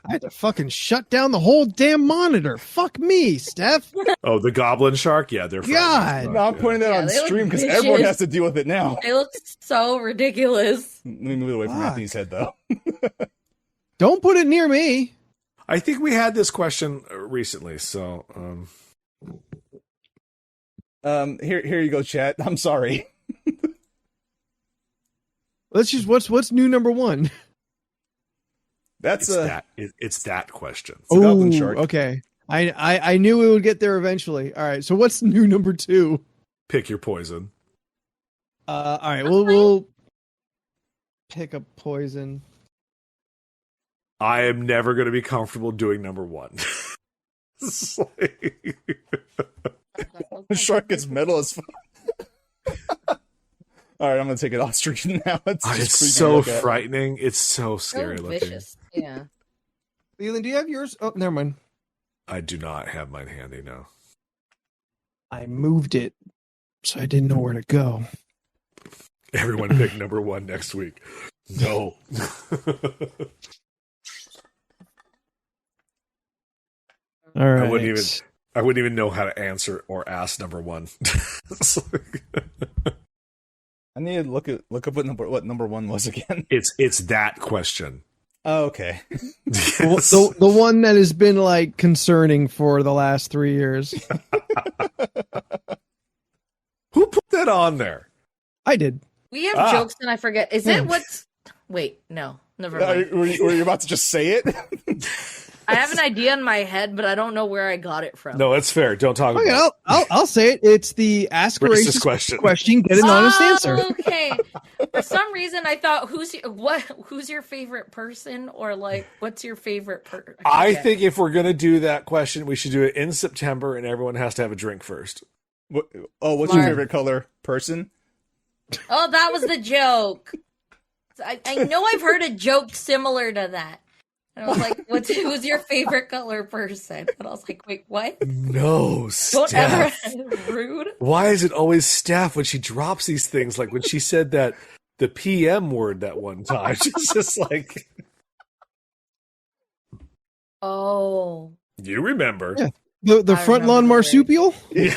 I had to fucking shut down the whole damn monitor. Fuck me, Steph. Oh, the goblin shark? Yeah, they're God. frightening. No, I'm putting that Yeah, on they look stream because vicious. everyone has to deal with it now. They look so ridiculous. Let me move it away from Fuck. Anthony's head though. Don't put it near me. I think we had this question recently, so Here you go, chat. I'm sorry. Let's just what's new number 1? That's it's that question. a goblin Ooh, shark. Okay. I knew we would get there eventually. All right. So what's new number 2? Pick your poison. All right. We'll pick a poison. I am never going to be comfortable doing number one. It's like- The shark is metal as fuck. All right, I'm gonna take it off screen now. It's Oh, just it's creepy to so look at. frightening. It's so scary So looking. vicious. Yeah. Leland, do you have yours? Oh, never mind. I do not have mine handy now. I moved it, so I didn't know where to go. Everyone pick number one next week. No. All right. I wouldn't even know how to answer or ask number one. It's like- I need to look up what number one was again. it's that question. Oh, okay. The one that has been like concerning for the last 3 years. Who put that on there? I did. We have jokes and I forget. Is it what's. Wait, no. Never mind. Were you about to just say it? I have an idea in my head, but I don't know where I got it from. No, it's fair. Don't talk Okay, about I'll say it. It's the ask a Racist racist question. Get an honest answer. Okay. For some reason, I thought, who's your favorite person, or like, what's your favorite person? I think if we're gonna do that question, we should do it in September, and everyone has to have a drink first. What's your Smart. favorite color person? Oh, that was the joke. I know I've heard a joke similar to that. And I was like, who's your favorite color person? And I was like, wait, what? No, Don't Steph. ever rude. Why is it always Steph when she drops these things? Like when she said that the PM word that one time, she's just like, Oh. you remember? Yeah. The I front lawn remember marsupial? Yeah.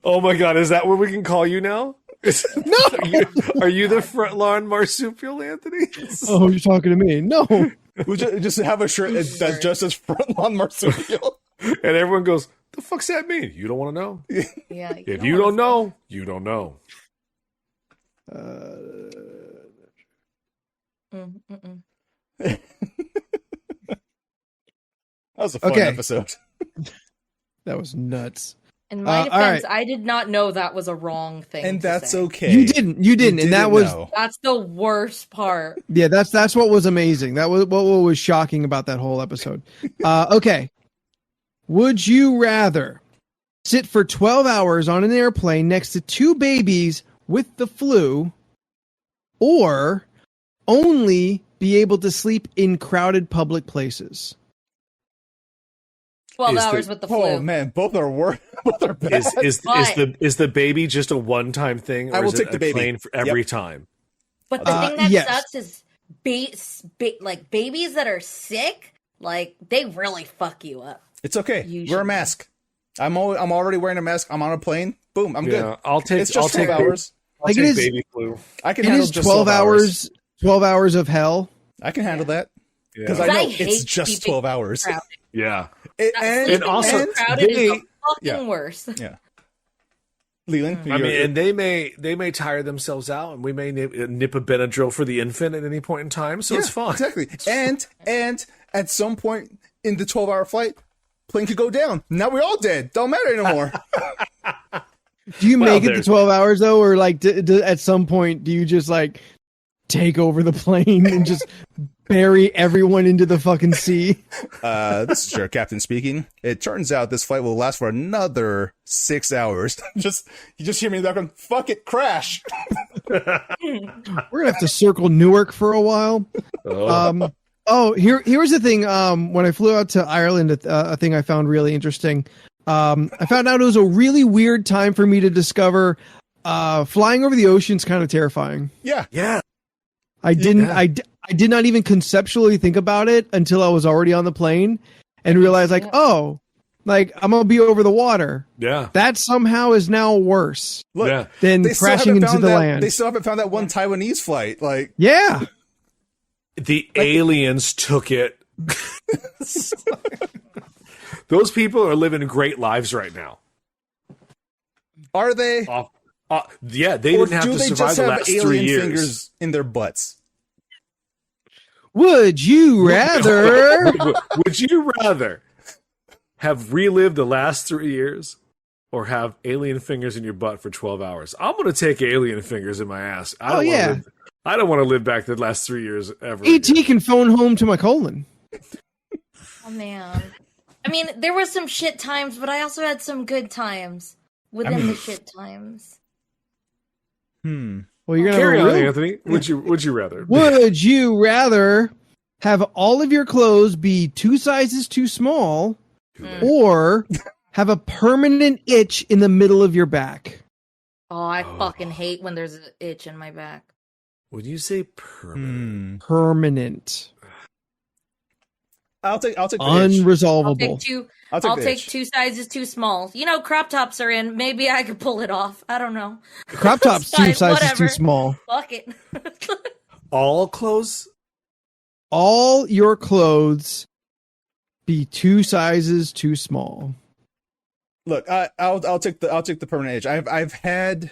Oh my God, is that what we can call you now? No. Are you the front lawn marsupial, Anthony? Oh, you're talking to me. No. We just have a shirt that just says front lawn marsupial. And everyone goes, the fuck's that mean? You don't want to know? Yeah. If you don't know, you don't know. That was a fun Okay. episode. That was nuts. In my all defense, right. I did not know that was a wrong thing. And to that's say. okay. You didn't, and that was know. That's the worst part. yeah, that's what was amazing. That was what was shocking about that whole episode. Okay. Would you rather sit for 12 hours on an airplane next to two babies with the flu, or only be able to sleep in crowded public places? 12 Is hours the- with the flu. Oh man, both are worse. Both are bad. Is the baby just a one-time thing, or I will is it take the a baby. plane for every time? But the thing that yes. sucks is like babies that are sick, like they really fuck you up. It's okay. Usually. Wear a mask. I'm already wearing a mask. I'm on a plane. Boom. I'm Yeah, good. I'll take. It's just I'll 12 take hours. I'll Like, it take is- baby flu. I can It handle is just 12 hours. 12 hours of hell. I can handle that because Yeah. I know I hate it's just keeping 12 hours. crowded. Yeah. Sleeping also, when crowded is they- the fucking yeah. worst. Yeah. Leland, I mean, and they may tire themselves out, and we may nip a Benadryl for the infant at any point in time, so it's fine. Exactly. And at some point in the 12-hour flight, plane could go down. Now we're all dead. Don't matter anymore. Do you Well, make it to there's- 12 hours though, or like at some point do you just like take over the plane and just bury everyone into the fucking sea? This is your captain speaking. It turns out this flight will last for another 6 hours. You just hear me in the background. Fuck it, crash. We're gonna have to circle Newark for a while. Here's the thing. When I flew out to Ireland, a thing I found really interesting. I found out it was a really weird time for me to discover flying over the ocean's kind of terrifying. Yeah. Yeah. I didn't. Yeah. I did not even conceptually think about it until I was already on the plane and realized, like, oh, like I'm gonna be over the water. Yeah. That somehow is now worse Look, Yeah. than they still crashing haven't into found the that, land. They still haven't found that one Taiwanese flight. Like, Yeah. The aliens took it. Those people are living great lives right now. are they? Yeah, they Or didn't have do to they survive just the have last 3 alien years. fingers in their butts? Would you rather? Would you rather have relived the last 3 years or have alien fingers in your butt for 12 hours? I'm going to take alien fingers in my ass. I don't want to live back the last 3 years ever. ET can phone home to my colon. Oh man. I mean, there were some shit times, but I also had some good times within the shit times. Well, you're gonna Carry have on, a real... Anthony. Would you rather? Would you rather have all of your clothes be 2 sizes too small, or have a permanent itch in the middle of your back? Oh, I fucking hate when there's an itch in my back. Would you say permanent? Permanent. I'll take the itch. Unresolvable. I'll take 2 sizes too small. You know, crop tops are in. Maybe I could pull it off. I don't know. Crop tops 2 sizes too small. Fuck it. All clothes? All your clothes be 2 sizes too small. Look, I'll take the permanent itch. I've had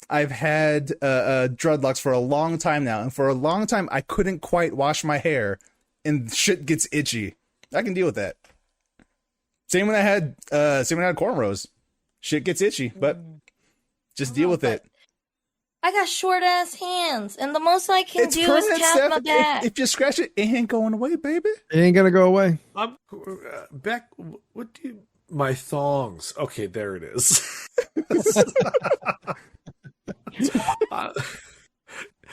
dreadlocks for a long time now, and for a long time I couldn't quite wash my hair, and shit gets itchy. I can deal with that. Same when I had cornrows. Shit gets itchy, but just deal with it. I got short ass hands, and the most I can do is tap my back. If you scratch it, it ain't going away, baby. It ain't gonna go away. Beck, what do you... My thongs. Okay, there it is.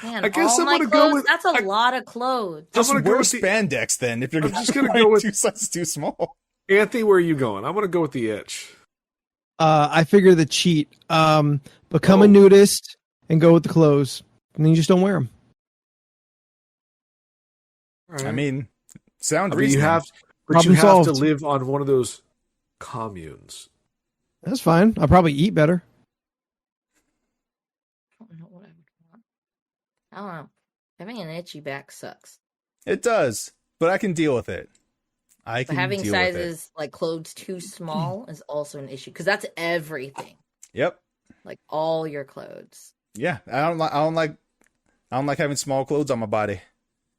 Man, I guess all I'm my gonna clothes, go with... that's a lot of clothes. Just I'm gonna wear go with spandex then. If you're just gonna go with 2 sizes too small. Anthony, where are you going? I'm going to go with the itch. I figure the cheat. Become a nudist and go with the clothes, and then you just don't wear them. Right. I mean, sound you reasoning. have Problem to solved. live on one of those communes. That's fine. I'll probably eat better. I don't know what I would want. I don't know. Having an itchy back sucks. It does, but I can deal with it. But having sizes like clothes too small is also an issue because that's everything. Yep. Like all your clothes. Yeah, I don't like having small clothes on my body.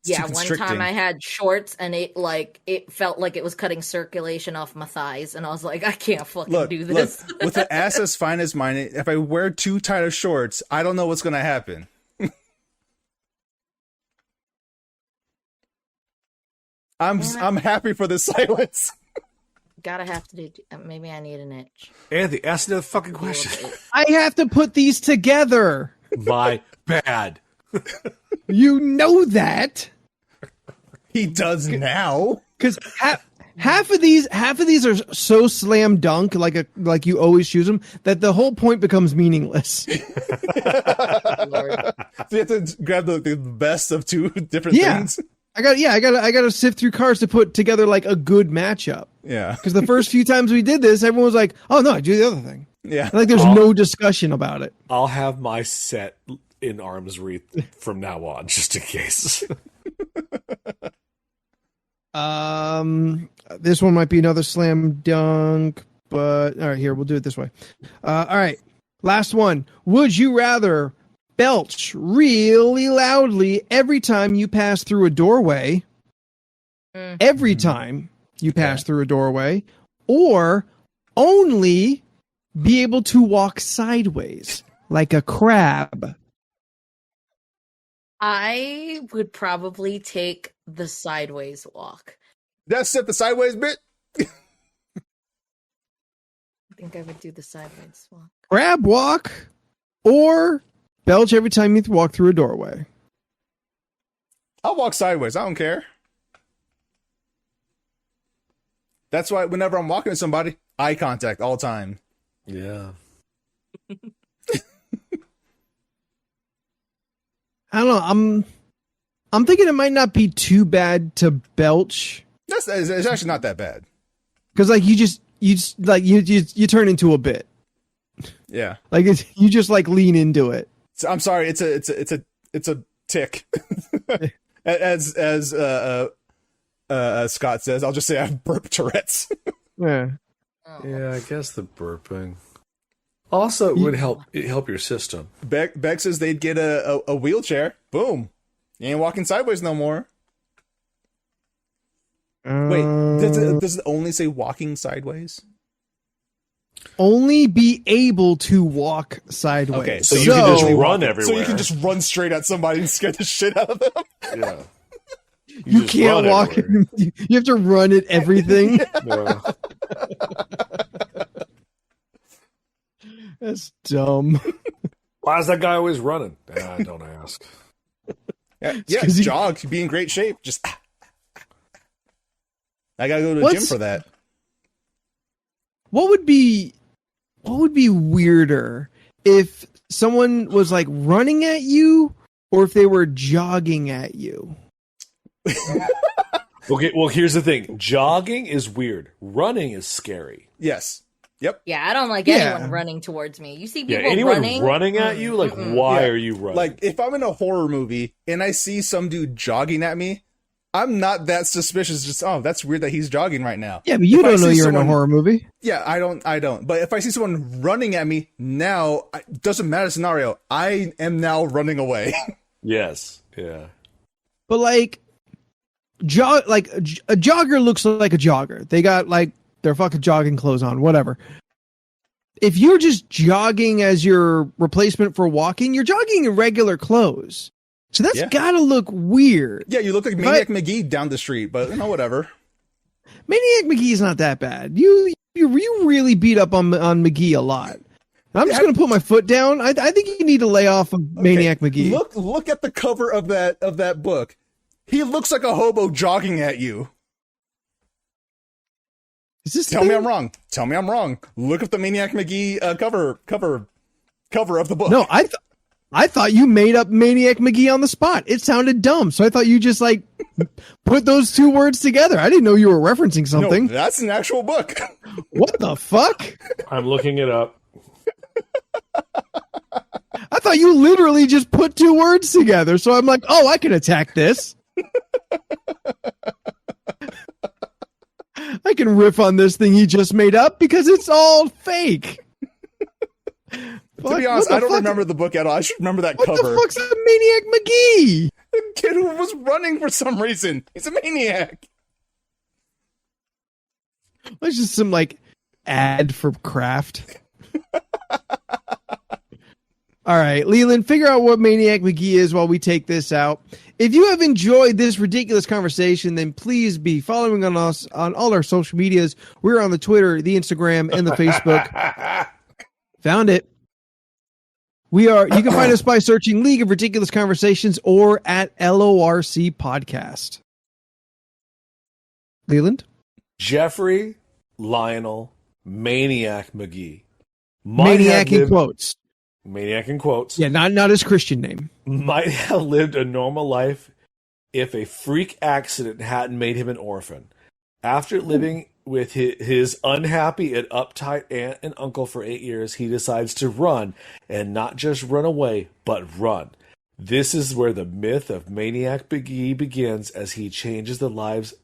It's too One constricting. time I had shorts and it felt like it was cutting circulation off my thighs, and I was like, I can't fucking do this. Look, with an ass as fine as mine, if I wear too tight of shorts, I don't know what's gonna happen. I'm happy for the silence. Gotta have to do. Maybe I need an itch. Anthony, ask another fucking question. I have to put these together. My bad. You know that. He does now. Because half of these are so slam dunk, like you always choose them, that the whole point becomes meaningless. Lord. So you have to grab the best of 2 different things. I gotta sift through cards to put together like a good matchup. Yeah. Because the first few times we did this, everyone was like, "Oh no, I do the other thing." Yeah. Like there's no discussion about it. I'll have my set in arm's reach from now on, just in case. This one might be another slam dunk, but all right, here we'll do it this way. All right, last one. Would you rather belch really loudly every time you pass through a doorway? Every time you pass through a doorway, or only be able to walk sideways like a crab? I would probably take the sideways walk. That's it, the sideways bit. I think I would do the sideways walk. Crab walk or belch every time you walk through a doorway? I'll walk sideways. I don't care. That's why whenever I'm walking to somebody, eye contact all the time. Yeah. I don't know. I'm thinking it might not be too bad to belch. It's actually not that bad. Because like you turn into a bit. Yeah. Like you just like lean into it. So, I'm sorry. It's a tick. as Scott says, I'll just say I have burp Tourette's. Yeah. Yeah, I guess the burping. Also, it would help your system. Beck says they'd get a wheelchair. Boom. You ain't walking sideways no more. Wait, does it only say walking sideways? only be able to walk sideways. Okay, So you can just run So everywhere. you can just run straight at somebody and scare the shit out of them. Yeah. You just can't run walk. everywhere. You have to run at everything. Yeah. That's dumb. Why is that guy always running? Don't ask. Yeah, 'cause he- jog, be in great shape. Just I gotta go to the gym for that. What would be weirder if someone was like running at you or if they were jogging at you? Okay, well, here's the thing. Jogging is weird. Running is scary. Yes. Yep. Yeah, I don't like Yeah. anyone running towards me. You see Yeah, people anyone running at you, like, why Yeah. are you running? Like if I'm in a horror movie and I see some dude jogging at me, I'm not that suspicious. Just that's weird that he's jogging right now. Yeah, but you If I don't know see you're in someone- a horror movie. Yeah, I don't. But if I see someone running at me now, it doesn't matter the scenario. I am now running away. yes. Yeah. But like, a jogger looks like a jogger. They got like their fucking jogging clothes on, whatever. If you're just jogging as your replacement for walking, you're jogging in regular clothes. So that's Yeah. gotta look weird. Yeah, you look like Maniac McGee down the street, but whatever. Maniac McGee's not that bad. You really beat up on McGee a lot. I'm just gonna put my foot down. I think you need to lay off of Maniac McGee. Look at the cover of that book. He looks like a hobo jogging at you. Is this Tell me I'm wrong. Tell me I'm wrong. Look at the Maniac McGee cover of the book. No, I thought you made up Maniac McGee on the spot. It sounded dumb, so I thought you just like put those two words together. I didn't know you were referencing something. No, that's an actual book. What the fuck? I'm looking it up. I thought you literally just put two words together. So I'm like, oh, I can attack this. I can riff on this thing he just made up because it's all fake. To be honest, I don't remember the book at all. I should remember that What cover. the fuck's a Maniac McGee? The kid who was running for some reason. He's a maniac. It's just some like ad for Kraft. All right, Leland, figure out what Maniac McGee is while we take this out. If you have enjoyed this ridiculous conversation, then please be following on us on all our social medias. We're on the Twitter, the Instagram, and the Facebook. Found it. You can find us by searching League of Ridiculous Conversations or at LORC Podcast. Leland? Jeffrey Lionel Maniac McGee. Maniac in quotes. Maniac in quotes. Yeah, not his Christian name. Might have lived a normal life if a freak accident hadn't made him an orphan. After living with his unhappy and uptight aunt and uncle for 8 years, he decides to run, and not just run away, but run. This is where the myth of Maniac McGee begins as he changes the lives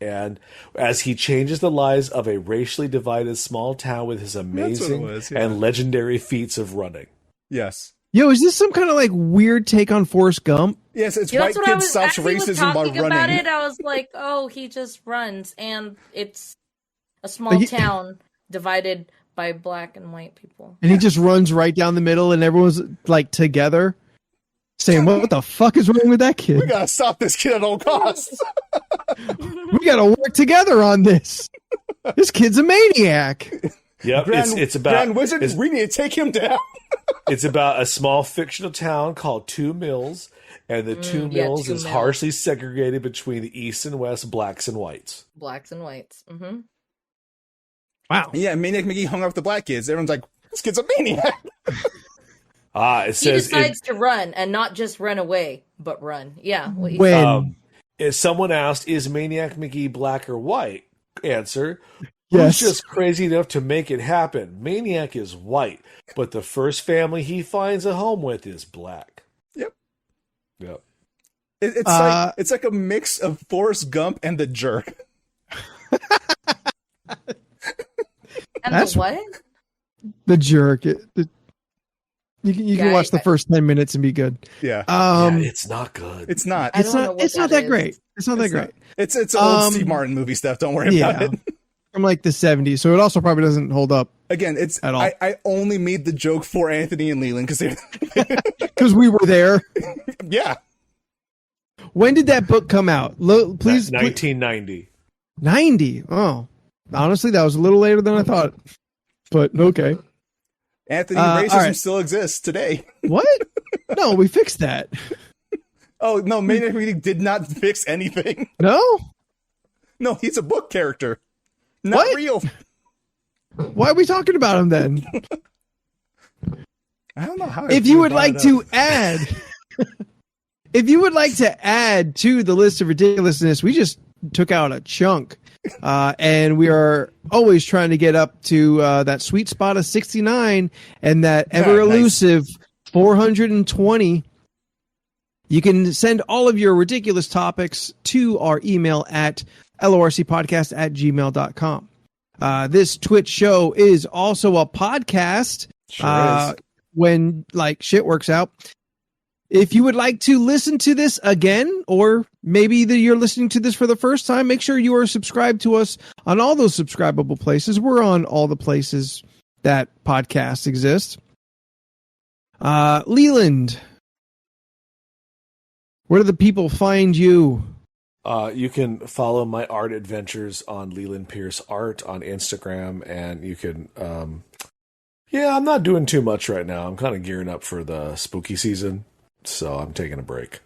of a racially divided small town with his amazing was, yeah. and legendary feats of running. Yes. Yo, is this some kind of like weird take on Forrest Gump? Yes, it's Yeah, white that's what I kids was. stops As he was racism by talking about running. it, I was like, "Oh, he just runs," and it's a small Like, town divided by black and white people. And he just runs right down the middle, and everyone's like together, saying, "What the fuck is wrong with that We kid? gotta stop this kid at all costs. We gotta work together on this. This kid's a maniac." Yep, it's about Grand Wizard. We need to take him down. It's about a small fictional town called Two Mills, and the Two Mills Two is Mills. harshly segregated between the East and West, blacks and whites. Blacks and whites. Mm-hmm. Wow. Yeah, Maniac McGee hung out with the black kids. Everyone's like, this kid's a maniac. It He says decides to run and not just run away, but run. Yeah. What you When if someone asked, "Is Maniac McGee black or white?" Answer: yes, Who's just crazy enough to make it happen? Maniac is white, but the first family he finds a home with is black. Yep. Yep. It's like a mix of Forrest Gump and The Jerk. And That's- the what? the jerk. You can Yeah, watch the first 10 minutes and be good. Yeah. Yeah, it's not good. It's not. I don't know what It's not that that is. great. It's not that great. It's old Steve Martin movie stuff. Don't worry about it. from like the 70s, so it also probably doesn't hold up Again, it's at all. I only made the joke for Anthony and Leland Because we were there. yeah. When did that book come out? Please, 1990. 90. Oh, honestly, that was a little later than I thought. But okay. Anthony, all racism right. still exists today. What? No, we fixed that. Oh no, Maniac Reading did not fix anything. No? No, he's a book character, not What? real. Why are we talking about him then? I don't know how. If you would like to add, if you would like to add to the list of ridiculousness, we just took out a chunk, and we are always trying to get up to that sweet spot of 69 and that ever elusive 420. You can send all of your ridiculous topics to our email at lorcpodcast@gmail.com. This Twitch show is also a podcast. Sure is. When like shit works out. If you would like to listen to this again, or maybe you're listening to this for the first time, make sure you are subscribed to us on all those subscribable places. We're on all the places that podcasts exist. Leland, where do the people find you? You can follow my art adventures on Leland Pierce Art on Instagram, and you can, I'm not doing too much right now. I'm kind of gearing up for the spooky season, so I'm taking a break.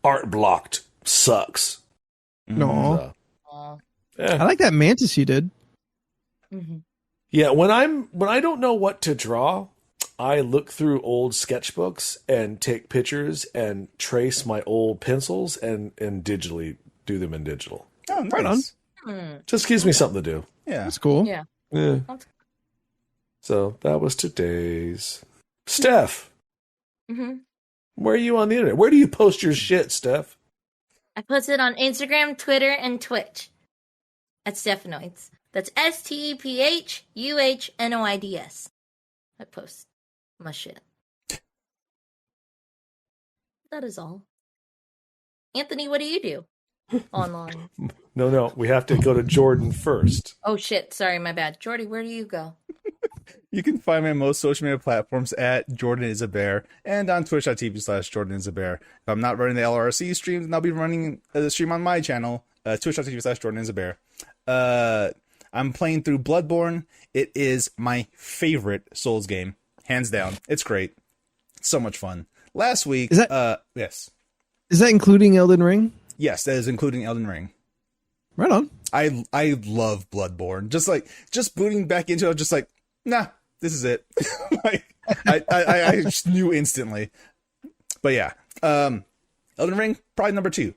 Art blocked sucks. No, Yeah. I like that mantis you did. Mm-hmm. Yeah, when I don't know what to draw, I look through old sketchbooks and take pictures and trace my old pencils and digitally do them in digital. Oh, nice. Right on. Just gives me something to do. Yeah. That's cool. Yeah. Yeah. So that was today's. Steph, Mm-hmm. where are you on the internet? Where do you post your shit, Steph? I post it on Instagram, Twitter, and Twitch at Stephanoids. That's STEPHUHNOIDS. I post my shit. That is all. Anthony, what do you do online? No, we have to go to Jordan first. Oh shit, sorry, my bad. Jordy, where do you go? You can find me on most social media platforms at Jordan is a Bear and on twitch.tv/Jordan is a Bear. If I'm not running the LRC streams, then I'll be running the stream on my channel, twitch.tv/Jordan is a Bear. I'm playing through Bloodborne. It is my favorite Souls game, hands down. It's great. It's so much fun. Last week, Is that- yes, Is that including Elden Ring? yes, that is including Elden Ring. Right on. I love Bloodborne. Just booting back into it, just like, nah, this is it. Like, I just knew instantly. But yeah, Elden Ring, probably number 2.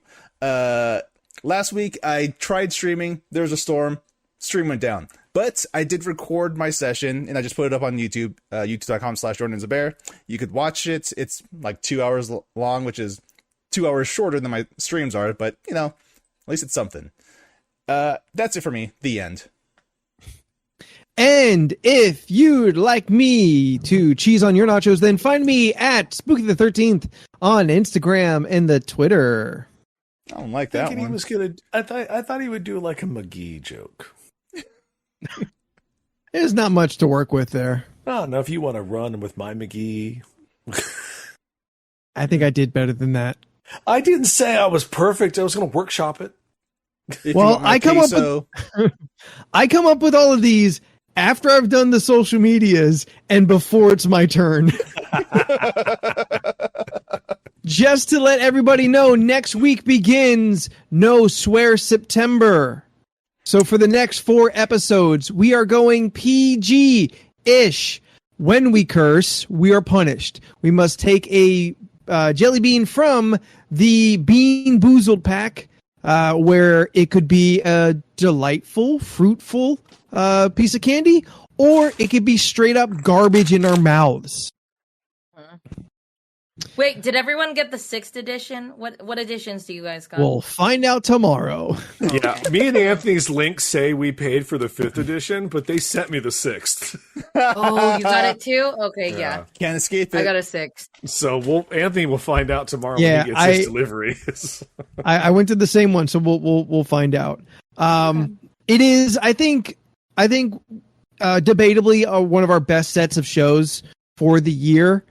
Last week I tried streaming. There was a storm. Stream went down. But I did record my session and I just put it up on YouTube, youtube.com/JordanIsABear. You could watch it. It's like 2 hours long, which is 2 hours shorter than my streams are, but you know, at least it's something. That's it for me. The end. And if you'd like me to cheese on your nachos, then find me at Spooky the 13th on Instagram and the Twitter. I don't like that Thinking one. he was gonna. I thought he would do like a McGee joke. There's not much to work with there. I don't know if you want to run with my McGee. I think I did better than that. I didn't say I was perfect. I was going to workshop it. If you Well, want my I come up queso, I come up with all of these after I've done the social medias and before it's my turn. Just to let everybody know, next week begins No Swear September. So for the next 4 episodes, we are going PG-ish. When we curse, we are punished. We must take a jelly bean from the Bean Boozled pack, where it could be a delightful, fruitful piece of candy, or it could be straight up garbage in our mouths. Wait, did everyone get the 6th edition? What editions do you guys got? We'll find out tomorrow. Yeah, me and Anthony's links say we paid for the 5th edition, but they sent me the 6th. Oh, you got it too? Okay, yeah. can't escape it. I got a 6. So Anthony will find out tomorrow Yeah, when he gets his delivery. I went to the same one, so we'll find out. It is, I think, debatably one of our best sets of shows for the year.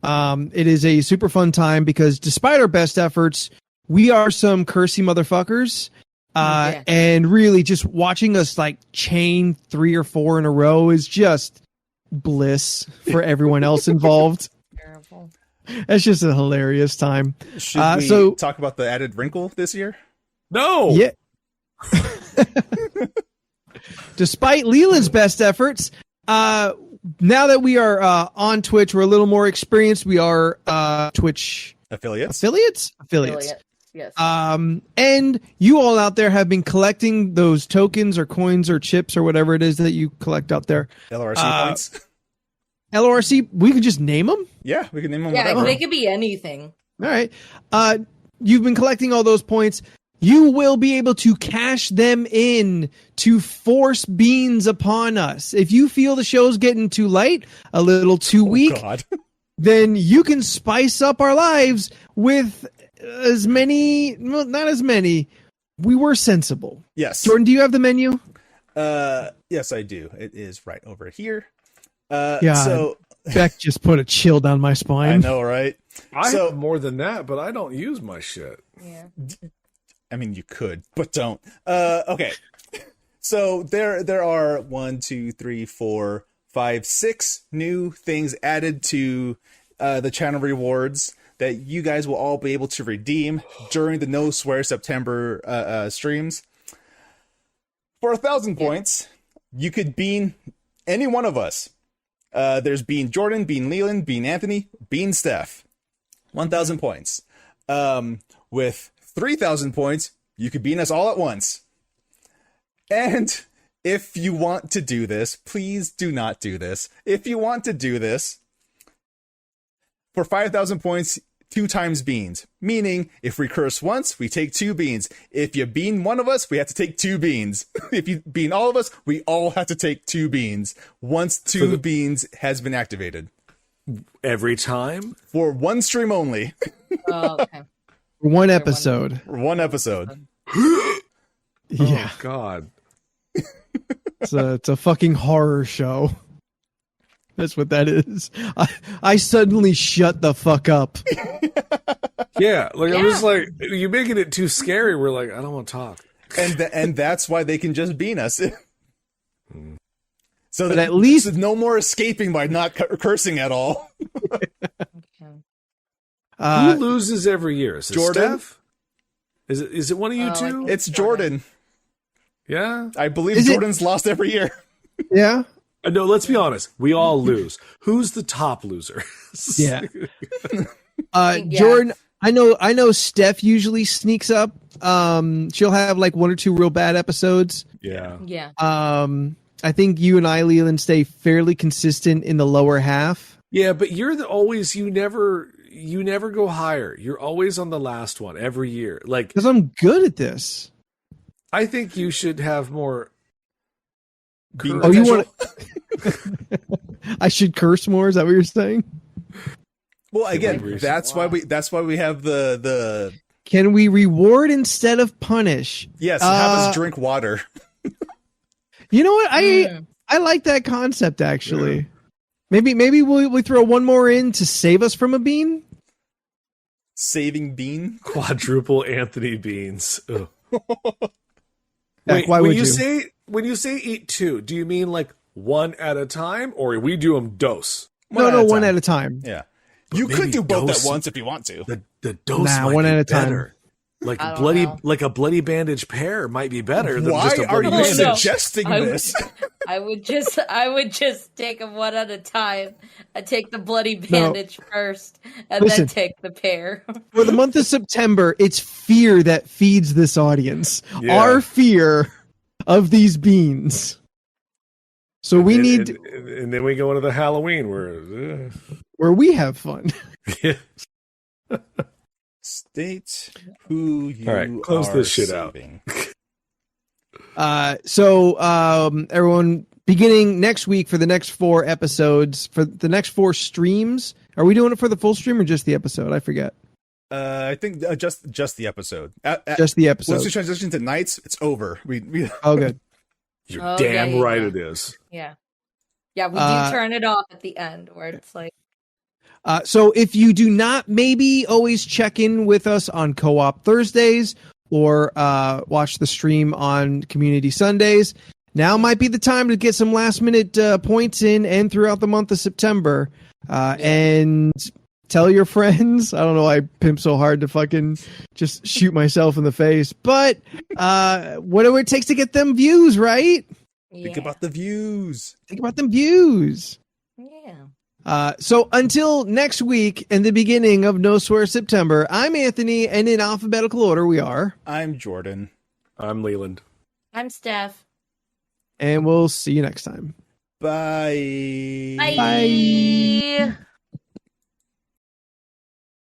It is a super fun time because despite our best efforts, we are some cursey motherfuckers. And really just watching us like chain 3 or 4 in a row is just bliss for everyone else involved. Terrible. It's just a hilarious time. Should we talk about the added wrinkle this year? No. Yeah. Despite Leland's best efforts, now that we are on Twitch, we're a little more experienced. We are Twitch affiliates. Yes. And you all out there have been collecting those tokens or coins or chips or whatever it is that you collect out there. LRC points. LRC, we could just name them? Yeah, we can name them Yeah, whatever. they could be anything. All right. You've been collecting all those points. You will be able to cash them in to force beans upon us. If you feel the show's getting too light, a little too weak, God. then you can spice up our lives with as many, well, not as many. We were sensible. Yes. Jordan, do you have the menu? Yes, I do. It is right over here. Yeah. So Beck just put a chill down my I spine. know, right? I have more than that, but I don't use my shit. Yeah. I mean, you could, but don't. Okay. So there are 1, 2, 3, 4, 5, 6 new things added to the channel rewards that you guys will all be able to redeem during the No Swear September streams. For 1,000 points, you could bean any one of us. There's Bean Jordan, Bean Leland, Bean Anthony, Bean Steph. 1,000 points. With 3,000 points, you could bean us all at once. And if you want to do this, please do not do this. If you want to do this, for 5,000 points, 2 times beans. Meaning, if we curse once, we take 2 beans. If you bean one of us, we have to take 2 beans. If you bean all of us, we all have to take 2 beans. Once 2 beans has been activated. Every time? For one stream only. Oh, okay. One episode. For one episode. Yeah. Oh, God. It's a fucking horror show. That's what that is. I suddenly shut the fuck up. Yeah, like Yeah. I'm just like, you're making it too scary. We're like, I don't want to talk. And that's why they can just bean us. So But that at least- there's no more escaping by not cursing at all. Okay. Who loses every year? Is it Jordan? Steph? Is it one of you Oh, two? It's Jordan. Yeah. I believe Is it- Jordan's lost every year. Yeah. No, let's be honest. We all lose. Who's the top loser? Yeah. Yeah. Jordan, I know Steph usually sneaks up. She'll have like 1 or 2 real bad episodes. Yeah. Yeah. I think you and I, Leland, stay fairly consistent in the lower half. Yeah, but you're you never go higher. You're always on the last one every year. Like, Because I'm good at this. I think you should have more. Bean Oh, you potential. want? I should curse more. Is that what you're saying? Well, again, Reason that's why we have the Can we reward instead of punish? yes, have us drink water. You know what? I like that concept actually. Yeah. Maybe we throw one more in to save us from a bean. Saving bean. Quadruple Anthony beans. Ugh. Heck, why would you? When you say eat 2, do you mean like 1 at a time, or we do them dose? One at a time. Yeah, you maybe could do both dose- at once if you want to. The dose Nah, might one be at a time. better. Like I a don't know. bloody bandage pear might be better than Why just a are bloody you Oh, bandage. no. suggesting I would- this? I would just take them one at a time. I take the bloody bandage first, and Listen. then take the pear. For the month of September, it's fear that feeds this audience. Yeah. Our fear of these beans. So we need and then we go into the Halloween where we have fun. yeah. State who you All right, close are this shit out. saving. Everyone, beginning next week for the next 4 episodes, for the next 4 streams. Are we doing it for the full stream or just the episode? I forget. I think just the episode. Just the episode. Once we transition to nights, it's over. We Oh, good. You're Oh, damn yeah, yeah, right yeah. it is. Yeah. Yeah, we do turn it off at the end where it's like, So if you do not maybe always check in with us on Co-op Thursdays or watch the stream on Community Sundays, now might be the time to get some last minute points in and throughout the month of September. And tell your friends. I don't know why I pimp so hard to fucking just shoot myself in the face, but whatever it takes to get them views, right? Think about the views. Think about them views. Yeah. So until next week and the beginning of No Swear September, I'm Anthony, and in alphabetical order we are. I'm Jordan. I'm Leland. I'm Steph. And we'll see you next time. Bye. Bye.